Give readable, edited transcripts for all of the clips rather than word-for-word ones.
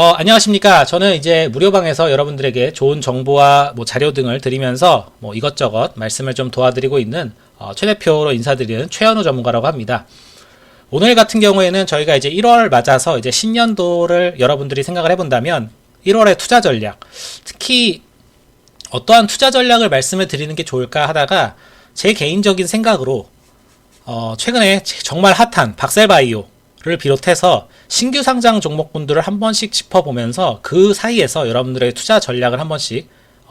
안녕하십니까. 저는 이제 무료방에서 여러분들에게 좋은 정보와 뭐 자료 등을 드리면서 뭐 이것저것 말씀을 좀 도와드리고 있는 최 대표로 인사드리는 최현우 전문가라고 합니다. 오늘 같은 경우에는 저희가 이제 1월 맞아서 이제 신년도를 여러분들이 생각을 해본다면 1월의 투자 전략, 특히 어떠한 투자 전략을 말씀을 드리는 게 좋을까 하다가 제 개인적인 생각으로 최근에 정말 핫한 박셀바이오를 비롯해서 신규 상장 종목군들을 한 번씩 짚어보면서 그 사이에서 여러분들의 투자 전략을 한 번씩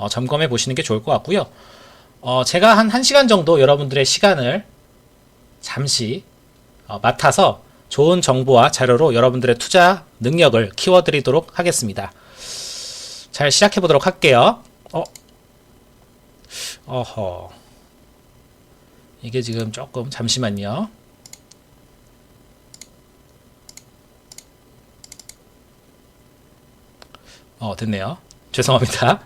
점검해 보시는 게 좋을 것 같고요. 제가 한 1시간 정도 여러분들의 시간을 잠시 맡아서 좋은 정보와 자료로 여러분들의 투자 능력을 키워드리도록 하겠습니다. 잘 시작해 보도록 할게요. 이게 지금 조금 잠시만요. 됐네요. 죄송합니다.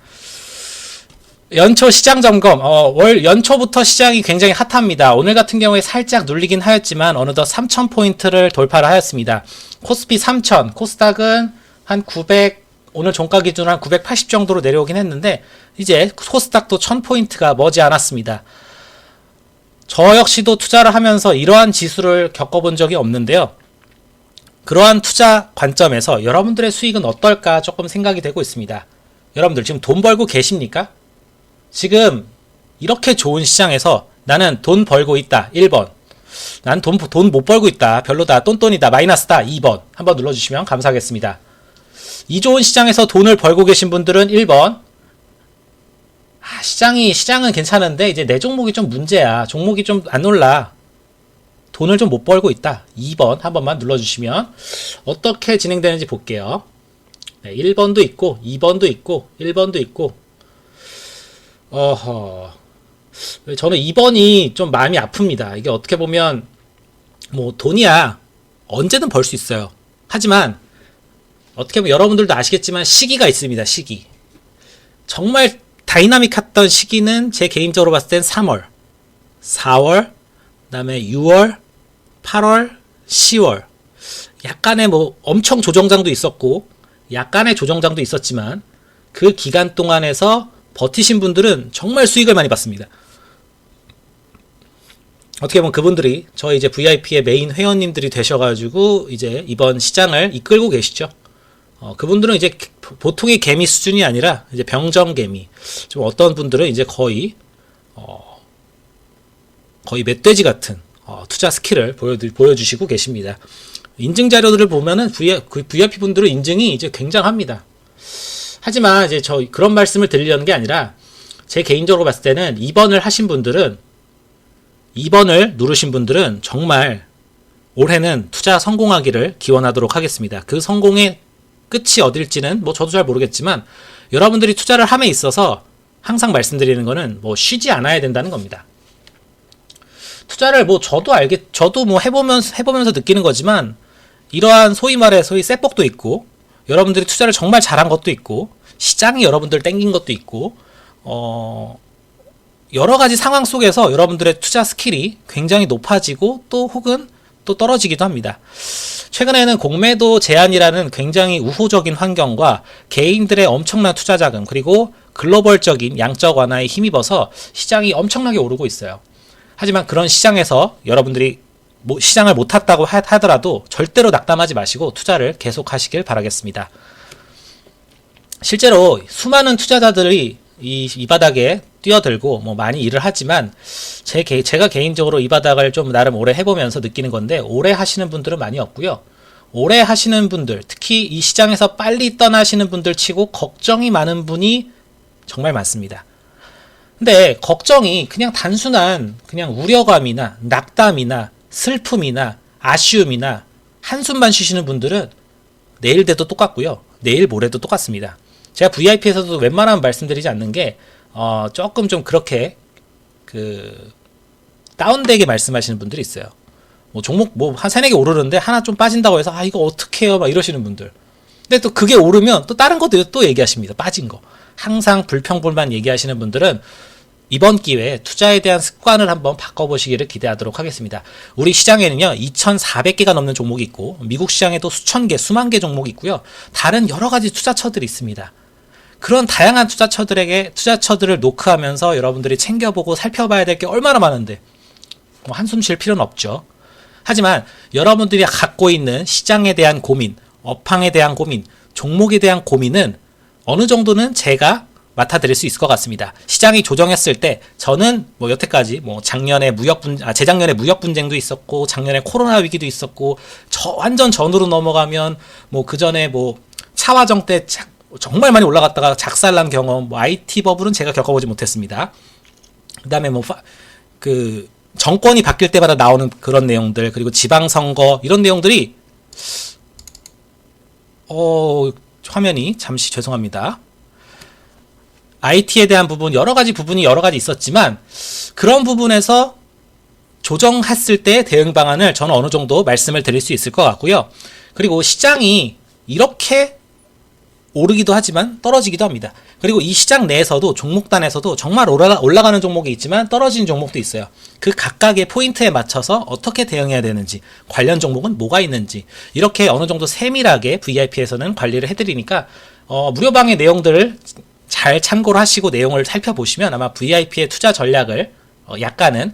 연초 시장 점검. 월 연초부터 시장이 굉장히 핫합니다. 오늘 같은 경우에 살짝 눌리긴 하였지만 어느덧 3000포인트를 돌파를 하였습니다. 코스피 3000, 코스닥은 한 900, 오늘 종가 기준으로 한 980 정도로 내려오긴 했는데 이제 코스닥도 1000포인트가 머지 않았습니다. 저 역시도 투자를 하면서 이러한 지수를 겪어본 적이 없는데요. 그러한 투자 관점에서 여러분들의 수익은 어떨까 조금 생각이 되고 있습니다. 여러분들 지금 돈 벌고 계십니까? 지금 이렇게 좋은 시장에서 나는 돈 벌고 있다. 1번. 난 돈 못 벌고 있다. 별로다. 똔똔이다. 마이너스다. 2번. 한번 눌러주시면 감사하겠습니다. 이 좋은 시장에서 돈을 벌고 계신 분들은 1번. 시장은 괜찮은데 이제 내 종목이 좀 문제야. 종목이 좀 안 올라. 돈을 좀 못 벌고 있다. 2번 한 번만 눌러주시면 어떻게 진행되는지 볼게요. 네, 1번도 있고 2번도 있고 1번도 있고 저는 2번이 좀 마음이 아픕니다. 이게 어떻게 보면 뭐 돈이야 언제든 벌 수 있어요. 하지만 어떻게 보면 여러분들도 아시겠지만 시기가 있습니다. 시기. 정말 다이나믹했던 시기는 제 개인적으로 봤을 땐 3월, 4월, 그 다음에 6월, 8월, 10월. 약간의 뭐 엄청 조정장도 있었고 약간의 조정장도 있었지만 그 기간 동안에서 버티신 분들은 정말 수익을 많이 봤습니다. 어떻게 보면 그분들이 저희 이제 VIP의 메인 회원님들이 되셔가지고 이제 이번 시장을 이끌고 계시죠. 그분들은 이제 보통의 개미 수준이 아니라 이제 병정개미. 좀 어떤 분들은 이제 거의 멧돼지 같은 투자 스킬을 보여주시고 계십니다. 인증 자료들을 보면은 VIP 분들은 인증이 이제 굉장합니다. 하지만 이제 저 그런 말씀을 드리려는 게 아니라 제 개인적으로 봤을 때는 2번을 하신 분들은 2번을 누르신 분들은 정말 올해는 투자 성공하기를 기원하도록 하겠습니다. 그 성공의 끝이 어딜지는 뭐 저도 잘 모르겠지만 여러분들이 투자를 함에 있어서 항상 말씀드리는 거는 뭐 쉬지 않아야 된다는 겁니다. 투자를 뭐 저도 뭐 해보면서 느끼는 거지만 이러한 소위 쇠복도 있고 여러분들이 투자를 정말 잘한 것도 있고 시장이 여러분들 땡긴 것도 있고 여러 가지 상황 속에서 여러분들의 투자 스킬이 굉장히 높아지고 또 혹은 또 떨어지기도 합니다. 최근에는 공매도 제한이라는 굉장히 우호적인 환경과 개인들의 엄청난 투자 자금 그리고 글로벌적인 양적 완화에 힘입어서 시장이 엄청나게 오르고 있어요. 하지만 그런 시장에서 여러분들이 시장을 못 탔다고 하더라도 절대로 낙담하지 마시고 투자를 계속 하시길 바라겠습니다. 실제로 수많은 투자자들이 이 바닥에 뛰어들고 뭐 많이 일을 하지만 제가 개인적으로 이 바닥을 좀 나름 오래 해보면서 느끼는 건데 오래 하시는 분들은 많이 없고요. 오래 하시는 분들 특히 이 시장에서 빨리 떠나시는 분들 치고 걱정이 많은 분이 정말 많습니다. 근데 걱정이 그냥 단순한 그냥 우려감이나 낙담이나 슬픔이나 아쉬움이나 한숨만 쉬시는 분들은 내일 돼도 똑같고요. 내일 모레도 똑같습니다. 제가 VIP에서도 웬만하면 말씀드리지 않는 게 조금 좀 그렇게 다운되게 말씀하시는 분들이 있어요. 뭐 종목 뭐 한 3-4개 오르는데 하나 좀 빠진다고 해서 이거 어떡해요 막 이러시는 분들. 근데 또 그게 오르면 또 다른 것도 또 얘기하십니다. 빠진 거. 항상 불평불만 얘기하시는 분들은 이번 기회에 투자에 대한 습관을 한번 바꿔보시기를 기대하도록 하겠습니다. 우리 시장에는요, 2,400개가 넘는 종목이 있고, 미국 시장에도 수천 개, 수만 개 종목이 있고요. 다른 여러 가지 투자처들이 있습니다. 그런 다양한 투자처들을 노크하면서 여러분들이 챙겨보고 살펴봐야 될 게 얼마나 많은데, 뭐 한숨 쉴 필요는 없죠. 하지만 여러분들이 갖고 있는 시장에 대한 고민, 업황에 대한 고민, 종목에 대한 고민은 어느 정도는 제가 맡아드릴 수 있을 것 같습니다. 시장이 조정했을 때 저는 뭐 여태까지 뭐 재작년에 무역 분쟁도 있었고, 작년에 코로나 위기도 있었고, 완전 전으로 넘어가면 뭐 그 전에 뭐 차화정 때 정말 많이 올라갔다가 작살난 경험, 뭐 IT 버블은 제가 겪어보지 못했습니다. 그다음에 뭐 정권이 바뀔 때마다 나오는 그런 내용들, 그리고 지방선거 이런 내용들이 화면이 잠시 죄송합니다. IT에 대한 부분 여러 가지 있었지만 그런 부분에서 조정했을 때 대응 방안을 저는 어느 정도 말씀을 드릴 수 있을 것 같고요. 그리고 시장이 이렇게 오르기도 하지만 떨어지기도 합니다. 그리고 이 시장 내에서도 종목단에서도 정말 올라가는 종목이 있지만 떨어지는 종목도 있어요. 그 각각의 포인트에 맞춰서 어떻게 대응해야 되는지, 관련 종목은 뭐가 있는지 이렇게 어느 정도 세밀하게 VIP에서는 관리를 해드리니까 무료방의 내용들을 잘 참고를 하시고 내용을 살펴보시면 아마 VIP의 투자 전략을 약간은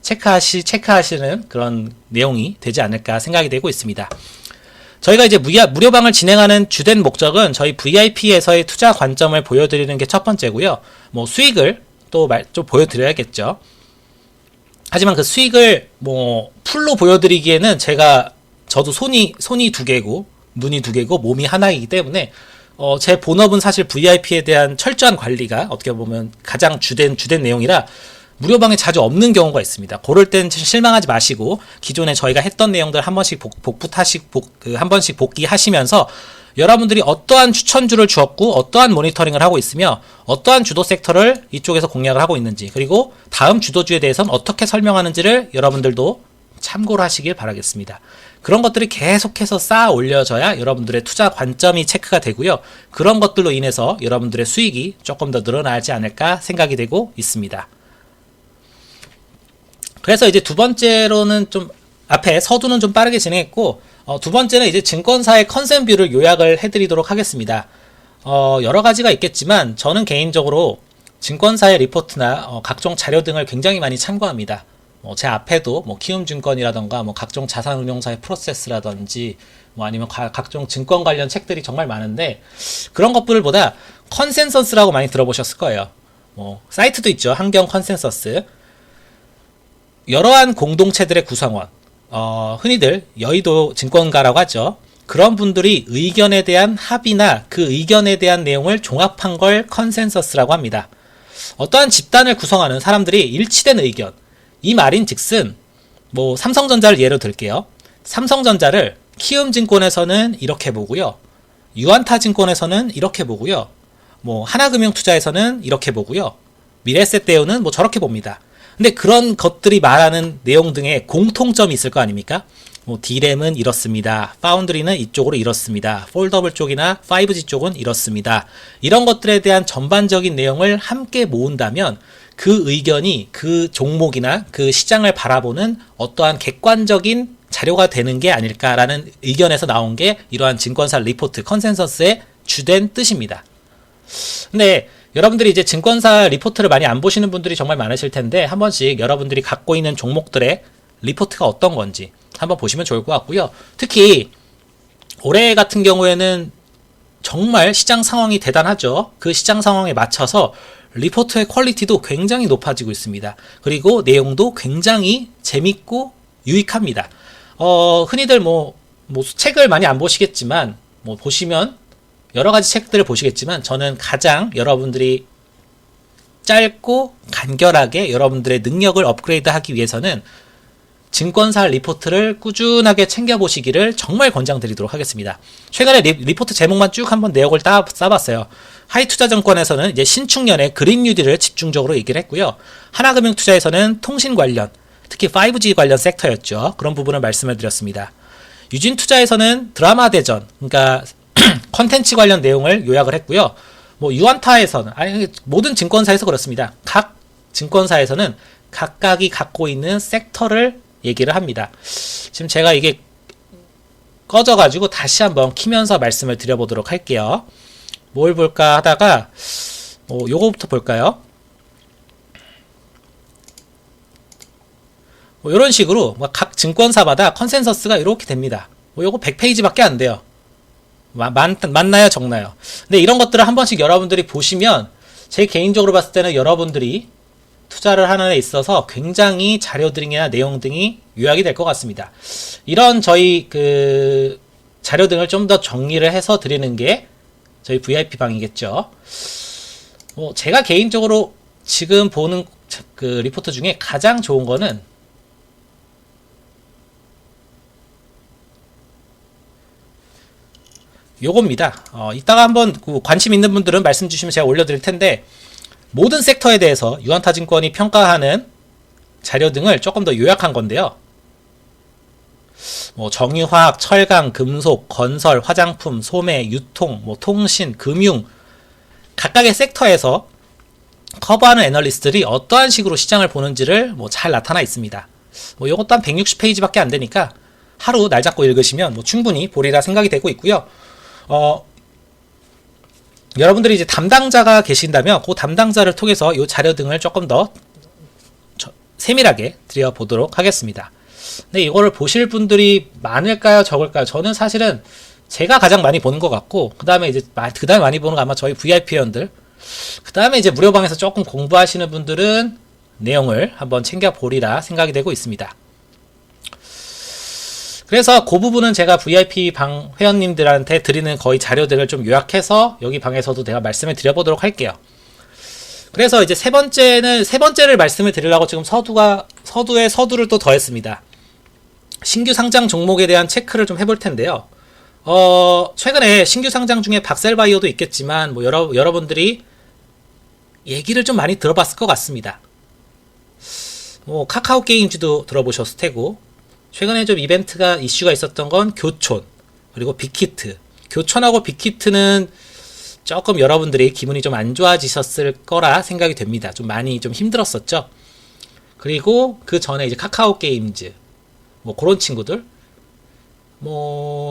체크하시는 그런 내용이 되지 않을까 생각이 되고 있습니다. 저희가 이제 무료방을 진행하는 주된 목적은 저희 VIP에서의 투자 관점을 보여드리는 게 첫 번째고요. 뭐 수익을 또 좀 보여드려야겠죠. 하지만 그 수익을 뭐 풀로 보여드리기에는 저도 손이 두 개고 눈이 두 개고 몸이 하나이기 때문에 제 본업은 사실 VIP에 대한 철저한 관리가 어떻게 보면 가장 주된 내용이라 무료방에 자주 없는 경우가 있습니다. 그럴 땐 실망하지 마시고 기존에 저희가 했던 내용들 한 번씩 한 번씩 복귀하시면서 여러분들이 어떠한 추천주를 주었고 어떠한 모니터링을 하고 있으며 어떠한 주도 섹터를 이쪽에서 공략을 하고 있는지, 그리고 다음 주도주에 대해서는 어떻게 설명하는지를 여러분들도 참고를 하시길 바라겠습니다. 그런 것들이 계속해서 쌓아 올려져야 여러분들의 투자 관점이 체크가 되고요. 그런 것들로 인해서 여러분들의 수익이 조금 더 늘어나지 않을까 생각이 되고 있습니다. 그래서 이제 두 번째로는 좀 앞에 서두는 좀 빠르게 진행했고, 두 번째는 이제 증권사의 컨센뷰를 요약을 해드리도록 하겠습니다. 여러 가지가 있겠지만 저는 개인적으로 증권사의 리포트나 각종 자료 등을 굉장히 많이 참고합니다. 제 앞에도 뭐 키움증권이라던가 뭐 각종 자산운용사의 프로세스라든지 뭐 아니면 각종 증권 관련 책들이 정말 많은데, 그런 것들보다 컨센서스라고 많이 들어보셨을 거예요. 사이트도 있죠. 한경 컨센서스. 여러한 공동체들의 구성원, 흔히들 여의도 증권가라고 하죠. 그런 분들이 의견에 대한 합의나 그 의견에 대한 내용을 종합한 걸 컨센서스라고 합니다. 어떠한 집단을 구성하는 사람들이 일치된 의견, 이 말인즉슨 뭐 삼성전자를 예로 들게요. 삼성전자를 키움증권에서는 이렇게 보고요, 유안타증권에서는 이렇게 보고요, 뭐 하나금융투자에서는 이렇게 보고요, 미래에셋대우는 뭐 저렇게 봅니다. 근데 그런 것들이 말하는 내용 등에 공통점이 있을 거 아닙니까? 뭐 D램은 이렇습니다. 파운드리는 이쪽으로 이렇습니다. 폴더블 쪽이나 5G 쪽은 이렇습니다. 이런 것들에 대한 전반적인 내용을 함께 모은다면 그 의견이 그 종목이나 그 시장을 바라보는 어떠한 객관적인 자료가 되는 게 아닐까라는 의견에서 나온 게 이러한 증권사 리포트 컨센서스의 주된 뜻입니다. 근데 여러분들이 이제 증권사 리포트를 많이 안 보시는 분들이 정말 많으실 텐데, 한 번씩 여러분들이 갖고 있는 종목들의 리포트가 어떤 건지 한번 보시면 좋을 것 같고요. 특히 올해 같은 경우에는 정말 시장 상황이 대단하죠. 그 시장 상황에 맞춰서 리포트의 퀄리티도 굉장히 높아지고 있습니다. 그리고 내용도 굉장히 재밌고 유익합니다. 흔히들 뭐 책을 많이 안 보시겠지만, 보시면 여러 가지 책들을 보시겠지만, 저는 가장 여러분들이 짧고 간결하게 여러분들의 능력을 업그레이드하기 위해서는 증권사 리포트를 꾸준하게 챙겨보시기를 정말 권장드리도록 하겠습니다. 최근에 리포트 제목만 쭉 한번 내역을 싸봤어요. 하이투자증권에서는 이제 신축년의 그린 뉴딜을 집중적으로 얘기를 했고요. 하나금융투자에서는 통신 관련, 특히 5G 관련 섹터였죠. 그런 부분을 말씀을 드렸습니다. 유진투자에서는 드라마 대전, 그러니까 컨텐츠 관련 내용을 요약을 했고요. 뭐 유안타에서는, 모든 증권사에서 그렇습니다. 각 증권사에서는 각각이 갖고 있는 섹터를 얘기를 합니다. 지금 제가 이게 꺼져가지고 다시 한번 키면서 말씀을 드려보도록 할게요. 뭘 볼까 하다가 요거부터 볼까요? 이런 식으로 각 증권사마다 컨센서스가 이렇게 됩니다. 요거 100페이지밖에 안 돼요. 맞나요? 적나요? 근데 이런 것들을 한 번씩 여러분들이 보시면 제 개인적으로 봤을 때는 여러분들이 투자를 하는 데 있어서 굉장히 자료들이나 내용 등이 요약이 될 것 같습니다. 이런 저희 그 자료 등을 좀 더 정리를 해서 드리는 게 저희 VIP 방이겠죠. 제가 개인적으로 지금 보는 그 리포트 중에 가장 좋은 거는 요겁니다. 이따가 한번 관심 있는 분들은 말씀 주시면 제가 올려드릴 텐데, 모든 섹터에 대해서 유한타증권이 평가하는 자료 등을 조금 더 요약한 건데요. 정유화학, 철강, 금속, 건설, 화장품, 소매, 유통, 통신, 금융, 각각의 섹터에서 커버하는 애널리스트들이 어떠한 식으로 시장을 보는지를 잘 나타나 있습니다. 요것도 한 160페이지밖에 안 되니까 하루 날 잡고 읽으시면 충분히 보리라 생각이 되고 있고요. 여러분들이 이제 담당자가 계신다면 그 담당자를 통해서 이 자료 등을 조금 더 세밀하게 드려보도록 하겠습니다. 근데 이거를 보실 분들이 많을까요? 적을까요? 저는 사실은 제가 가장 많이 보는 것 같고, 그 다음에 많이 보는 거 아마 저희 VIP 회원들, 그 다음에 이제 무료방에서 조금 공부하시는 분들은 내용을 한번 챙겨보리라 생각이 되고 있습니다. 그래서 그 부분은 제가 VIP 방 회원님들한테 드리는 거의 자료들을 좀 요약해서 여기 방에서도 내가 말씀을 드려보도록 할게요. 그래서 이제 세 번째를 말씀을 드리려고 지금 서두에 서두를 또 더했습니다. 신규 상장 종목에 대한 체크를 좀 해볼 텐데요. 최근에 신규 상장 중에 박셀바이오도 있겠지만, 여러분들이 얘기를 좀 많이 들어봤을 것 같습니다. 카카오 게임즈도 들어보셨을 테고, 최근에 좀 이슈가 있었던 건 교촌, 그리고 빅히트. 교촌하고 빅히트는 조금 여러분들이 기분이 좀 안 좋아지셨을 거라 생각이 됩니다. 좀 많이 좀 힘들었었죠. 그리고 그 전에 이제 카카오 게임즈, 그런 친구들.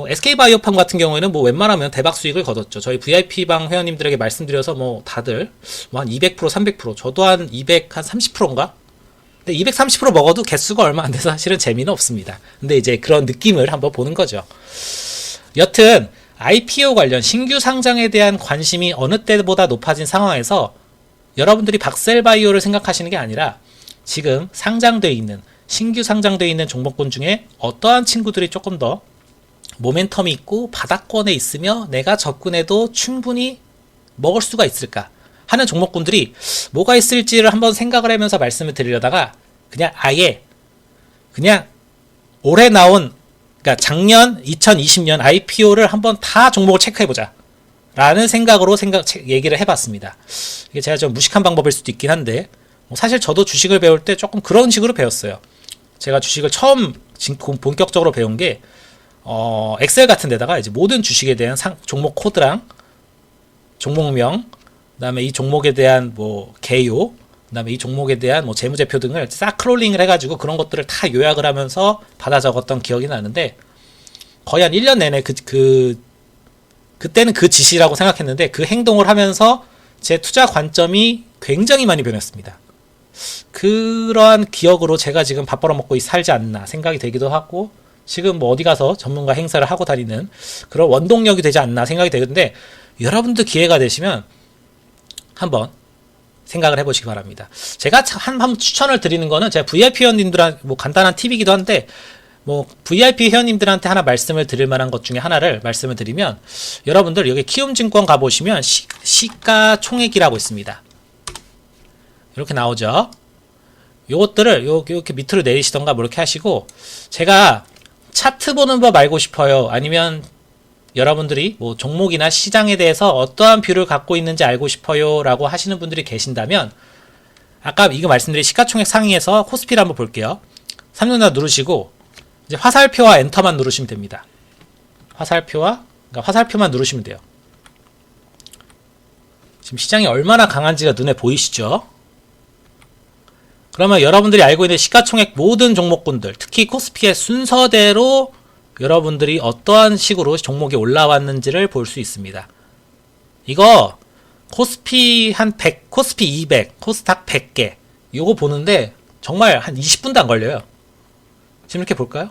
SK바이오팜 같은 경우에는 웬만하면 대박 수익을 거뒀죠. 저희 VIP방 회원님들에게 말씀드려서 다들 한 200%, 300%, 저도 한 30%인가? 근데 230% 먹어도 개수가 얼마 안 돼서 사실은 재미는 없습니다. 근데 이제 그런 느낌을 한번 보는 거죠. 여튼 IPO 관련 신규 상장에 대한 관심이 어느 때보다 높아진 상황에서 여러분들이 박셀바이오를 생각하시는 게 아니라 지금 신규 상장되어 있는 종목군 중에 어떠한 친구들이 조금 더 모멘텀이 있고 바닥권에 있으며 내가 접근해도 충분히 먹을 수가 있을까 하는 종목군들이 뭐가 있을지를 한번 생각을 하면서 말씀을 드리려다가 그냥 올해 나온, 그러니까 작년 2020년 IPO를 한번 다 종목을 체크해보자 라는 생각으로 얘기를 해봤습니다. 이게 제가 좀 무식한 방법일 수도 있긴 한데, 사실 저도 주식을 배울 때 조금 그런 식으로 배웠어요. 제가 주식을 처음 본격적으로 배운 게 엑셀 같은 데다가 이제 모든 주식에 대한 종목 코드랑 종목명, 그 다음에 이 종목에 대한 개요, 그 다음에 이 종목에 대한 재무제표 등을 싹 크롤링을 해가지고 그런 것들을 다 요약을 하면서 받아 적었던 기억이 나는데, 거의 한 1년 내내 그때는 그 짓이라고 생각했는데 그 행동을 하면서 제 투자 관점이 굉장히 많이 변했습니다. 그러한 기억으로 제가 지금 밥 벌어먹고 살지 않나 생각이 되기도 하고, 지금 어디 가서 전문가 행사를 하고 다니는 그런 원동력이 되지 않나 생각이 되는데, 여러분도 기회가 되시면 한번 생각을 해보시기 바랍니다. 제가 한 추천을 드리는 거는 제가 VIP 회원님들한테 간단한 팁이기도 한데, VIP 회원님들한테 하나 말씀을 드릴 만한 것 중에 하나를 말씀을 드리면, 여러분들 여기 키움증권 가보시면 시가총액이라고 있습니다. 이렇게 나오죠. 요것들을 이렇게 밑으로 내리시던가 이렇게 하시고, 제가 차트 보는 법 알고 싶어요, 아니면 여러분들이 종목이나 시장에 대해서 어떠한 뷰를 갖고 있는지 알고 싶어요 라고 하시는 분들이 계신다면, 아까 이거 말씀드린 시가총액 상위에서 코스피를 한번 볼게요. 3년나 누르시고 이제 화살표와 엔터만 누르시면 됩니다. 화살표만 누르시면 돼요. 지금 시장이 얼마나 강한지가 눈에 보이시죠? 그러면 여러분들이 알고 있는 시가총액 모든 종목군들, 특히 코스피의 순서대로 여러분들이 어떠한 식으로 종목이 올라왔는지를 볼 수 있습니다. 이거 코스피 한 100, 코스피 200, 코스닥 100개 요거 보는데 정말 한 20분도 안 걸려요. 지금 이렇게 볼까요?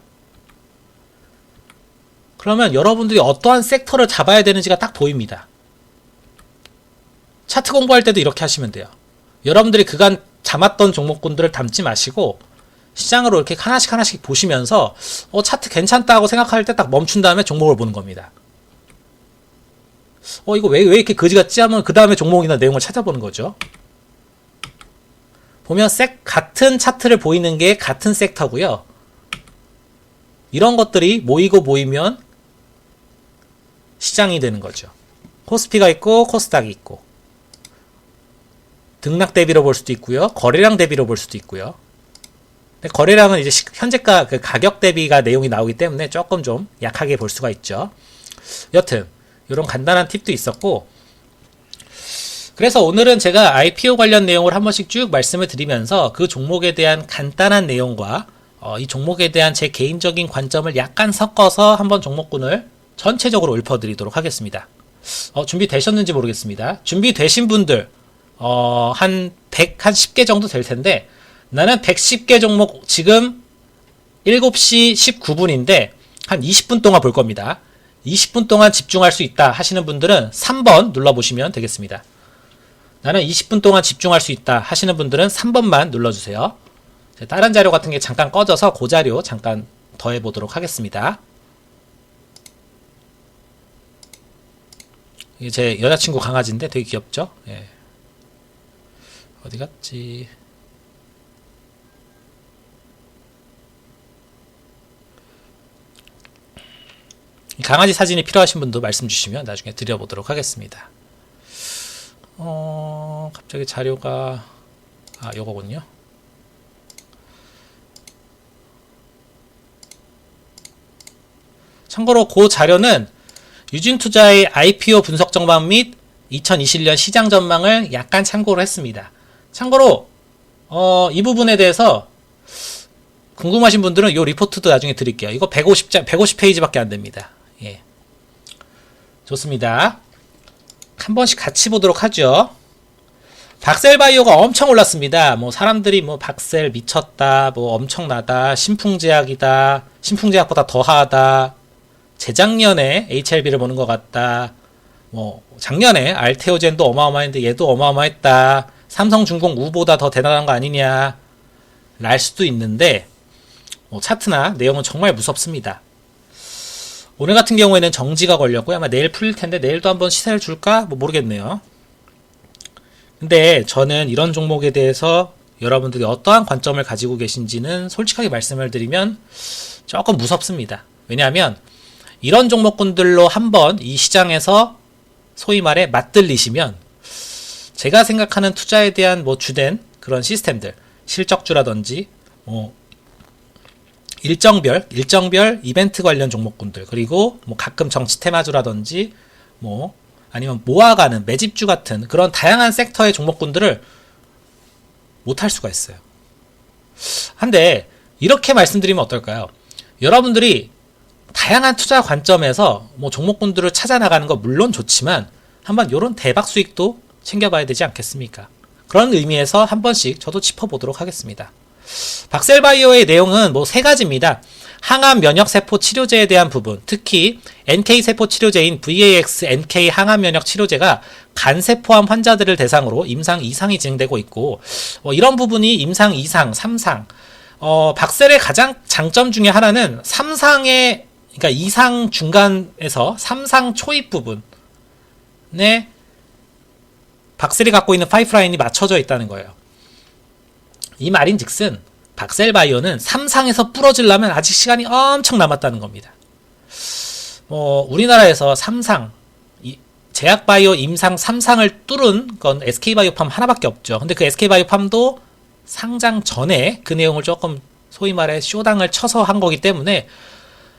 그러면 여러분들이 어떠한 섹터를 잡아야 되는지가 딱 보입니다. 차트 공부할 때도 이렇게 하시면 돼요. 여러분들이 그간 잡았던 종목군들을 담지 마시고 시장으로 이렇게 하나씩 하나씩 보시면서 차트 괜찮다고 생각할 때 딱 멈춘 다음에 종목을 보는 겁니다. 이거 왜 이렇게 거지같지 하면 그 다음에 종목이나 내용을 찾아보는 거죠. 보면 같은 차트를 보이는 게 같은 섹터고요. 이런 것들이 모이면 시장이 되는 거죠. 코스피가 있고 코스닥이 있고 등락 대비로 볼 수도 있고요. 거래량 대비로 볼 수도 있고요. 근데 거래량은 이제 현재가 그 가격 대비가 내용이 나오기 때문에 조금 좀 약하게 볼 수가 있죠. 여튼 이런 간단한 팁도 있었고, 그래서 오늘은 제가 IPO 관련 내용을 한 번씩 쭉 말씀을 드리면서 그 종목에 대한 간단한 내용과 이 종목에 대한 제 개인적인 관점을 약간 섞어서 한번 종목군을 전체적으로 읊어드리도록 하겠습니다. 준비되셨는지 모르겠습니다. 준비되신 분들 한 10개 정도 될 텐데, 나는 110개 종목 지금 7시 19분인데 한 20분 동안 볼 겁니다. 20분 동안 집중할 수 있다 하시는 분들은 3번 눌러보시면 되겠습니다. 나는 20분 동안 집중할 수 있다 하시는 분들은 3번만 눌러주세요. 다른 자료 같은 게 잠깐 꺼져서 그 자료 잠깐 더해보도록 하겠습니다. 이게 제 여자친구 강아지인데 되게 귀엽죠? 예. 어디 갔지? 강아지 사진이 필요하신 분도 말씀 주시면 나중에 드려보도록 하겠습니다. 갑자기 자료가 요거군요. 참고로 그 자료는 유진투자의 IPO 분석 전망 및 2021년 시장 전망을 약간 참고로 했습니다. 참고로 이 부분에 대해서 궁금하신 분들은 이 리포트도 나중에 드릴게요. 이거 150페이지밖에 안 됩니다. 예. 좋습니다. 한 번씩 같이 보도록 하죠. 박셀바이오가 엄청 올랐습니다. 사람들이 박셀 미쳤다, 엄청나다, 신풍제약이다, 신풍제약보다 더하다, 재작년에 HLB를 보는 것 같다, 작년에 알테오젠도 어마어마했는데 얘도 어마어마했다, 삼성중공 우보다 더 대단한 거 아니냐, 랄 수도 있는데, 차트나 내용은 정말 무섭습니다. 오늘 같은 경우에는 정지가 걸렸고요. 아마 내일 풀릴 텐데 내일도 한번 시세를 줄까? 모르겠네요. 근데 저는 이런 종목에 대해서 여러분들이 어떠한 관점을 가지고 계신지는 솔직하게 말씀을 드리면 조금 무섭습니다. 왜냐하면 이런 종목군들로 한번 이 시장에서 소위 말해 맞들리시면 제가 생각하는 투자에 대한 주된 그런 시스템들, 실적주라든지 일정별 이벤트 관련 종목군들, 그리고 가끔 정치 테마주라든지 아니면 모아가는 매집주 같은 그런 다양한 섹터의 종목군들을 못할 수가 있어요. 한데 이렇게 말씀드리면 어떨까요? 여러분들이 다양한 투자 관점에서 종목군들을 찾아 나가는 거 물론 좋지만 한번 이런 대박 수익도 챙겨봐야 되지 않겠습니까? 그런 의미에서 한 번씩 저도 짚어보도록 하겠습니다. 박셀바이오의 내용은 3가지입니다. 항암 면역세포 치료제에 대한 부분, 특히 NK세포 치료제인 VAX NK 항암 면역 치료제가 간세포암 환자들을 대상으로 임상 2상이 진행되고 있고, 이런 부분이 임상 2상, 3상, 박셀의 가장 장점 중에 하나는 3상의, 그러니까 2상 중간에서 3상 초입 부분에 박셀이 갖고 있는 파이프라인이 맞춰져 있다는 거예요. 이 말인 즉슨 박셀바이오는 3상에서 부러지려면 아직 시간이 엄청 남았다는 겁니다. 우리나라에서 3상, 제약바이오 임상 3상을 뚫은 건 SK바이오팜 하나밖에 없죠. 근데 그 SK바이오팜도 상장 전에 그 내용을 조금 소위 말해 쇼당을 쳐서 한 거기 때문에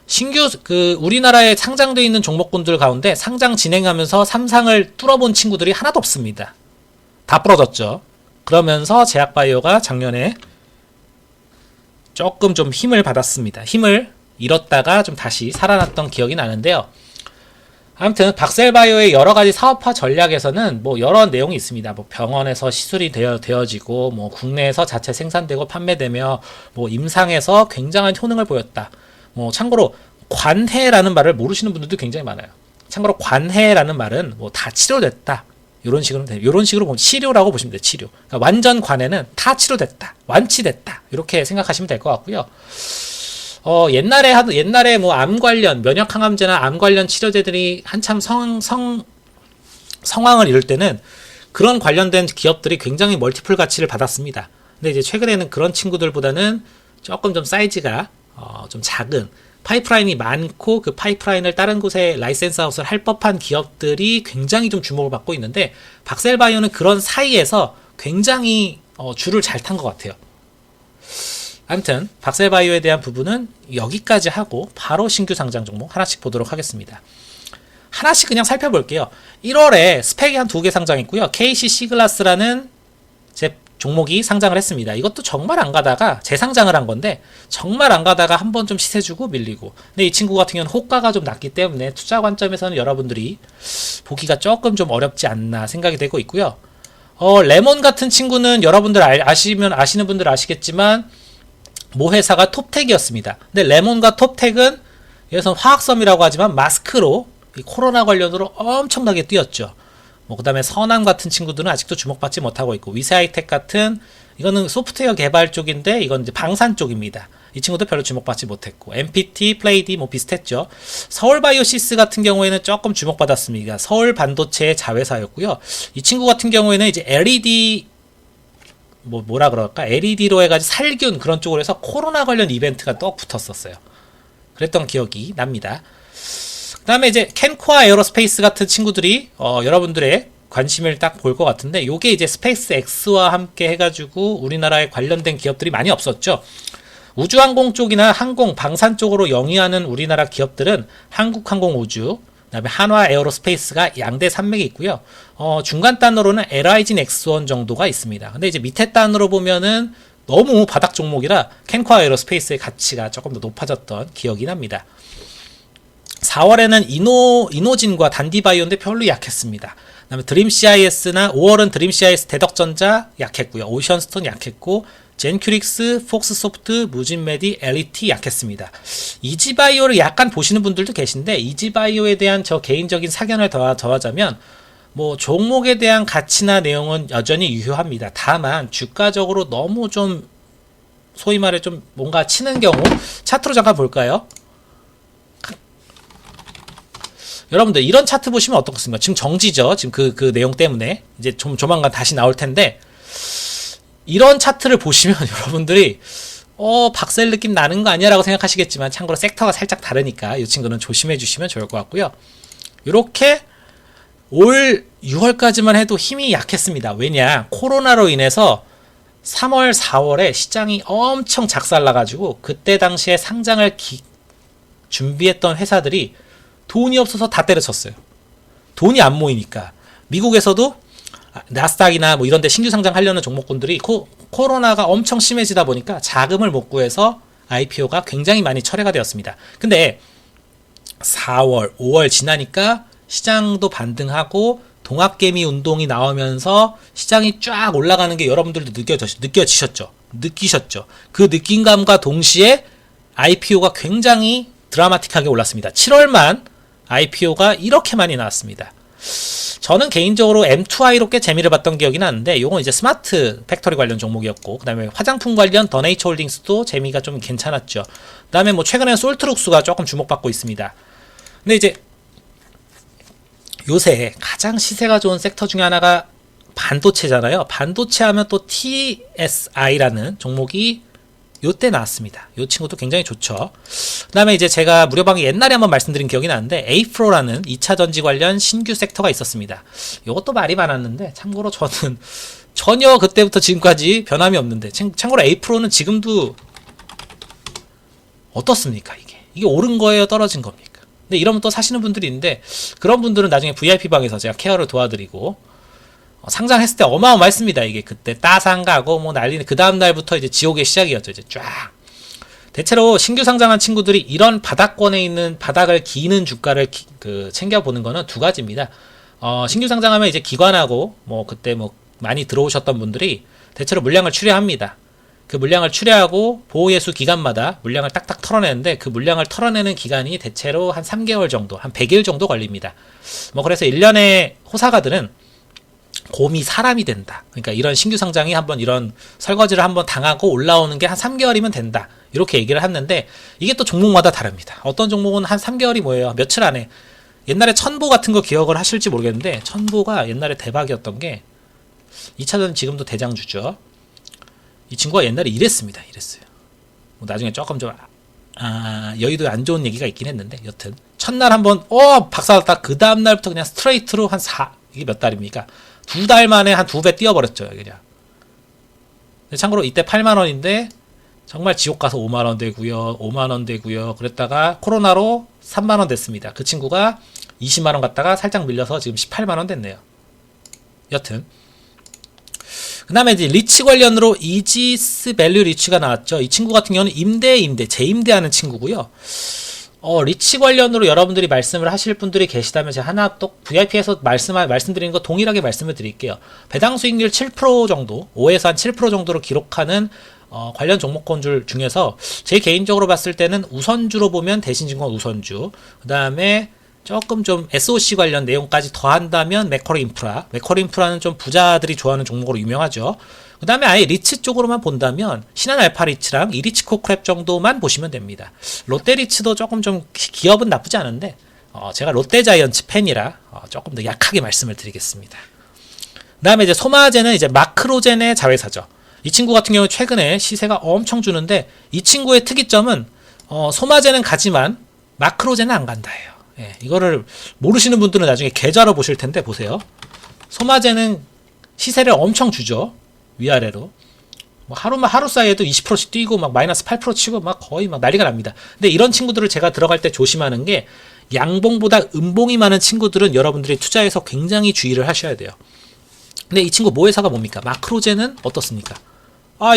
신규 우리나라에 상장되어 있는 종목군들 가운데 상장 진행하면서 3상을 뚫어본 친구들이 하나도 없습니다. 다 부러졌죠. 그러면서 제약바이오가 작년에 조금 좀 힘을 받았습니다. 힘을 잃었다가 좀 다시 살아났던 기억이 나는데요. 아무튼 박셀바이오의 여러 가지 사업화 전략에서는 뭐 여러 내용이 있습니다. 뭐 병원에서 시술이 되어지고, 뭐 국내에서 자체 생산되고 판매되며, 뭐 임상에서 굉장한 효능을 보였다. 뭐 참고로 관해라는 말을 모르시는 분들도 굉장히 많아요. 참고로 관해라는 말은 뭐 다 치료됐다. 이런 식으로 보면 치료라고 보시면 돼요. 치료. 그러니까 완전 관해는 다 치료됐다. 완치됐다. 이렇게 생각하시면 될 것 같고요. 옛날에 뭐 암 관련, 면역항암제나 암 관련 치료제들이 한참 성황을 이룰 때는 그런 관련된 기업들이 굉장히 멀티플 가치를 받았습니다. 근데 이제 최근에는 그런 친구들보다는 조금 좀 사이즈가 좀 작은, 파이프라인이 많고 그 파이프라인을 다른 곳에 라이센스 아웃을 할 법한 기업들이 굉장히 좀 주목을 받고 있는데, 박셀바이오는 그런 사이에서 굉장히 줄을 잘 탄 것 같아요. 아무튼 박셀바이오에 대한 부분은 여기까지 하고 바로 신규 상장 종목 하나씩 보도록 하겠습니다. 하나씩 그냥 살펴볼게요. 1월에 스펙이 한 2개 상장했고요. KCC글라스라는 종목이 상장을 했습니다. 이것도 정말 안 가다가 재상장을 한 건데, 정말 안 가다가 한번 좀 시세 주고 밀리고. 근데 이 친구 같은 경우는 호가가 좀 낮기 때문에 투자 관점에서는 여러분들이 보기가 조금 좀 어렵지 않나 생각이 되고 있고요. 레몬 같은 친구는 여러분들 아시는 분들 아시겠지만 모 회사가 톱텍이었습니다. 근데 레몬과 톱텍은 여기서 화학섬이라고 하지만 마스크로 이 코로나 관련으로 엄청나게 뛰었죠. 뭐 그다음에 선암 같은 친구들은 아직도 주목받지 못하고 있고, 위세하이텍 같은 이거는 소프트웨어 개발 쪽인데 이건 이제 방산 쪽입니다. 이 친구도 별로 주목받지 못했고, MPT, 플레이디 뭐 비슷했죠. 서울바이오시스 같은 경우에는 조금 주목받았습니다. 서울 반도체의 자회사였고요. 이 친구 같은 경우에는 이제 LED 뭐라 그럴까? LED로 해가지고 살균 그런 쪽으로 해서 코로나 관련 이벤트가 또 붙었었어요. 그랬던 기억이 납니다. 그 다음에 이제 캔코아 에어로스페이스 같은 친구들이 여러분들의 관심을 딱 볼 것 같은데, 요게 이제 스페이스 X와 함께 해가지고 우리나라에 관련된 기업들이 많이 없었죠. 우주항공 쪽이나 항공, 방산 쪽으로 영위하는 우리나라 기업들은 한국항공우주, 그 다음에 한화 에어로스페이스가 양대 산맥이 있고요. 중간 단으로는 LIG 넥스원 정도가 있습니다. 근데 이제 밑에 단으로 보면은 너무 바닥 종목이라 캔코아 에어로스페이스의 가치가 조금 더 높아졌던 기억이 납니다. 4월에는 이노진과 단디바이오인데 별로 약했습니다. 그 다음에 드림CIS나 5월은 드림CIS 대덕전자 약했고요. 오션스톤 약했고, 젠큐릭스, 폭스소프트, 무진메디, 엘리티 약했습니다. 이지바이오를 약간 보시는 분들도 계신데, 이지바이오에 대한 저 개인적인 사견을 더하자면 뭐 종목에 대한 가치나 내용은 여전히 유효합니다. 다만 주가적으로 너무 좀 소위 말해 좀 뭔가 치는 경우, 차트로 잠깐 볼까요? 여러분들 이런 차트 보시면 어떻습니까? 지금 정지죠. 지금 그 내용 때문에 이제 좀 조만간 다시 나올 텐데, 이런 차트를 보시면 여러분들이 박셀 느낌 나는 거 아니야? 라고 생각하시겠지만, 참고로 섹터가 살짝 다르니까 이 친구는 조심해 주시면 좋을 것 같고요. 이렇게 올 6월까지만 해도 힘이 약했습니다. 왜냐? 코로나로 인해서 3월, 4월에 시장이 엄청 작살나가지고 그때 당시에 상장을 준비했던 회사들이 돈이 없어서 다 때려쳤어요. 돈이 안 모이니까. 미국에서도 나스닥이나 뭐 이런 데 신규 상장하려는 종목군들이 코로나가 엄청 심해지다 보니까 자금을 못 구해서 IPO가 굉장히 많이 철회가 되었습니다. 근데 4월, 5월 지나니까 시장도 반등하고 동학개미 운동이 나오면서 시장이 쫙 올라가는 게 여러분들도 느끼셨죠. 그 느낀감과 동시에 IPO가 굉장히 드라마틱하게 올랐습니다. 7월만 IPO가 이렇게 많이 나왔습니다. 저는 개인적으로 M2I로 꽤 재미를 봤던 기억이 나는데, 요건 이제 스마트 팩토리 관련 종목이었고, 그 다음에 화장품 관련 더네이처 홀딩스도 재미가 좀 괜찮았죠. 그 다음에 뭐 최근에는 솔트룩스가 조금 주목받고 있습니다. 근데 이제 요새 가장 시세가 좋은 섹터 중에 하나가 반도체잖아요. 반도체 하면 또 TSI라는 종목이 요때 나왔습니다. 요 친구도 굉장히 좋죠. 그 다음에 이제 제가 무료방에 옛날에 한번 말씀드린 기억이 나는데, 에이프로라는 2차 전지 관련 신규 섹터가 있었습니다. 요것도 말이 많았는데, 참고로 저는 전혀 그때부터 지금까지 변함이 없는데, 참고로 에이프로는 지금도 어떻습니까? 이게 오른 거예요? 떨어진 겁니까? 근데 이러면 또 사시는 분들이 있는데, 그런 분들은 나중에 VIP방에서 제가 케어를 도와드리고, 상장했을 때 어마어마했습니다. 이게 그때 따상 가고 뭐 난리는, 그 다음 날부터 이제 지옥의 시작이었죠. 이제 쫙. 대체로 신규 상장한 친구들이 이런 바닥권에 있는 바닥을 기는 주가를 챙겨보는 거는 두 가지입니다. 신규 상장하면 이제 기관하고 그때 많이 들어오셨던 분들이 대체로 물량을 출하합니다. 그 물량을 출하하고 보호예수 기간마다 물량을 딱딱 털어내는데 그 물량을 털어내는 기간이 대체로 한 3개월 정도, 한 100일 정도 걸립니다. 그래서 1년에 호사가들은 곰이 사람이 된다. 그러니까 이런 신규 상장이 한번 이런 설거지를 한번 당하고 올라오는 게 한 3개월이면 된다. 이렇게 얘기를 했는데 이게 또 종목마다 다릅니다. 어떤 종목은 한 3개월이 뭐예요? 며칠 안에. 옛날에 천보 같은 거 기억을 하실지 모르겠는데 천보가 옛날에 대박이었던 게 2차전 지금도 대장주죠. 이 친구가 옛날에 이랬습니다. 이랬어요. 나중에 조금 좀 여의도에 안 좋은 얘기가 있긴 했는데 여튼 첫날 한번 박살났다. 그 다음날부터 그냥 스트레이트로 이게 몇 달입니까? 2달 만에 한 2배 뛰어버렸죠. 그냥. 참고로 이때 8만원인데 정말 지옥 가서 5만원 되고요. 5만원 되고요. 그랬다가 코로나로 3만원 됐습니다. 그 친구가 20만원 갔다가 살짝 밀려서 지금 18만원 됐네요. 여튼 그 다음에 이제 리치 관련으로 이지스 밸류 리치가 나왔죠. 이 친구 같은 경우는 재임대하는 친구고요. 리치 관련으로 여러분들이 말씀을 하실 분들이 계시다면 제가 하나 또 VIP에서 말씀드리는 거 동일하게 말씀을 드릴게요. 배당 수익률 7% 정도, 5에서 한 7% 정도로 기록하는 관련 종목군들 중에서 제 개인적으로 봤을 때는 우선주로 보면 대신증권 우선주, 그 다음에 조금 좀 SOC 관련 내용까지 더한다면 맥쿼리 인프라는 좀 부자들이 좋아하는 종목으로 유명하죠. 그 다음에 아예 리츠 쪽으로만 본다면 신한알파리츠랑 이리치코크랩 정도만 보시면 됩니다. 롯데리츠도 조금 좀 기업은 나쁘지 않은데 제가 롯데자이언츠 팬이라 조금 더 약하게 말씀을 드리겠습니다. 그 다음에 이제 소마제는 이제 마크로젠의 자회사죠. 이 친구 같은 경우 최근에 시세가 엄청 주는데 이 친구의 특이점은 소마제는 가지만 마크로젠은 안 간다예요. 예, 이거를 모르시는 분들은 나중에 계좌로 보실 텐데 보세요. 소마제는 시세를 엄청 주죠. 위아래로. 하루 사이에도 20%씩 뛰고 마이너스 8% 치고 거의 난리가 납니다. 근데 이런 친구들을 제가 들어갈 때 조심하는 게 양봉보다 음봉이 많은 친구들은 여러분들이 투자에서 굉장히 주의를 하셔야 돼요. 근데 이 친구 모회사가 뭡니까? 마크로젠은 어떻습니까?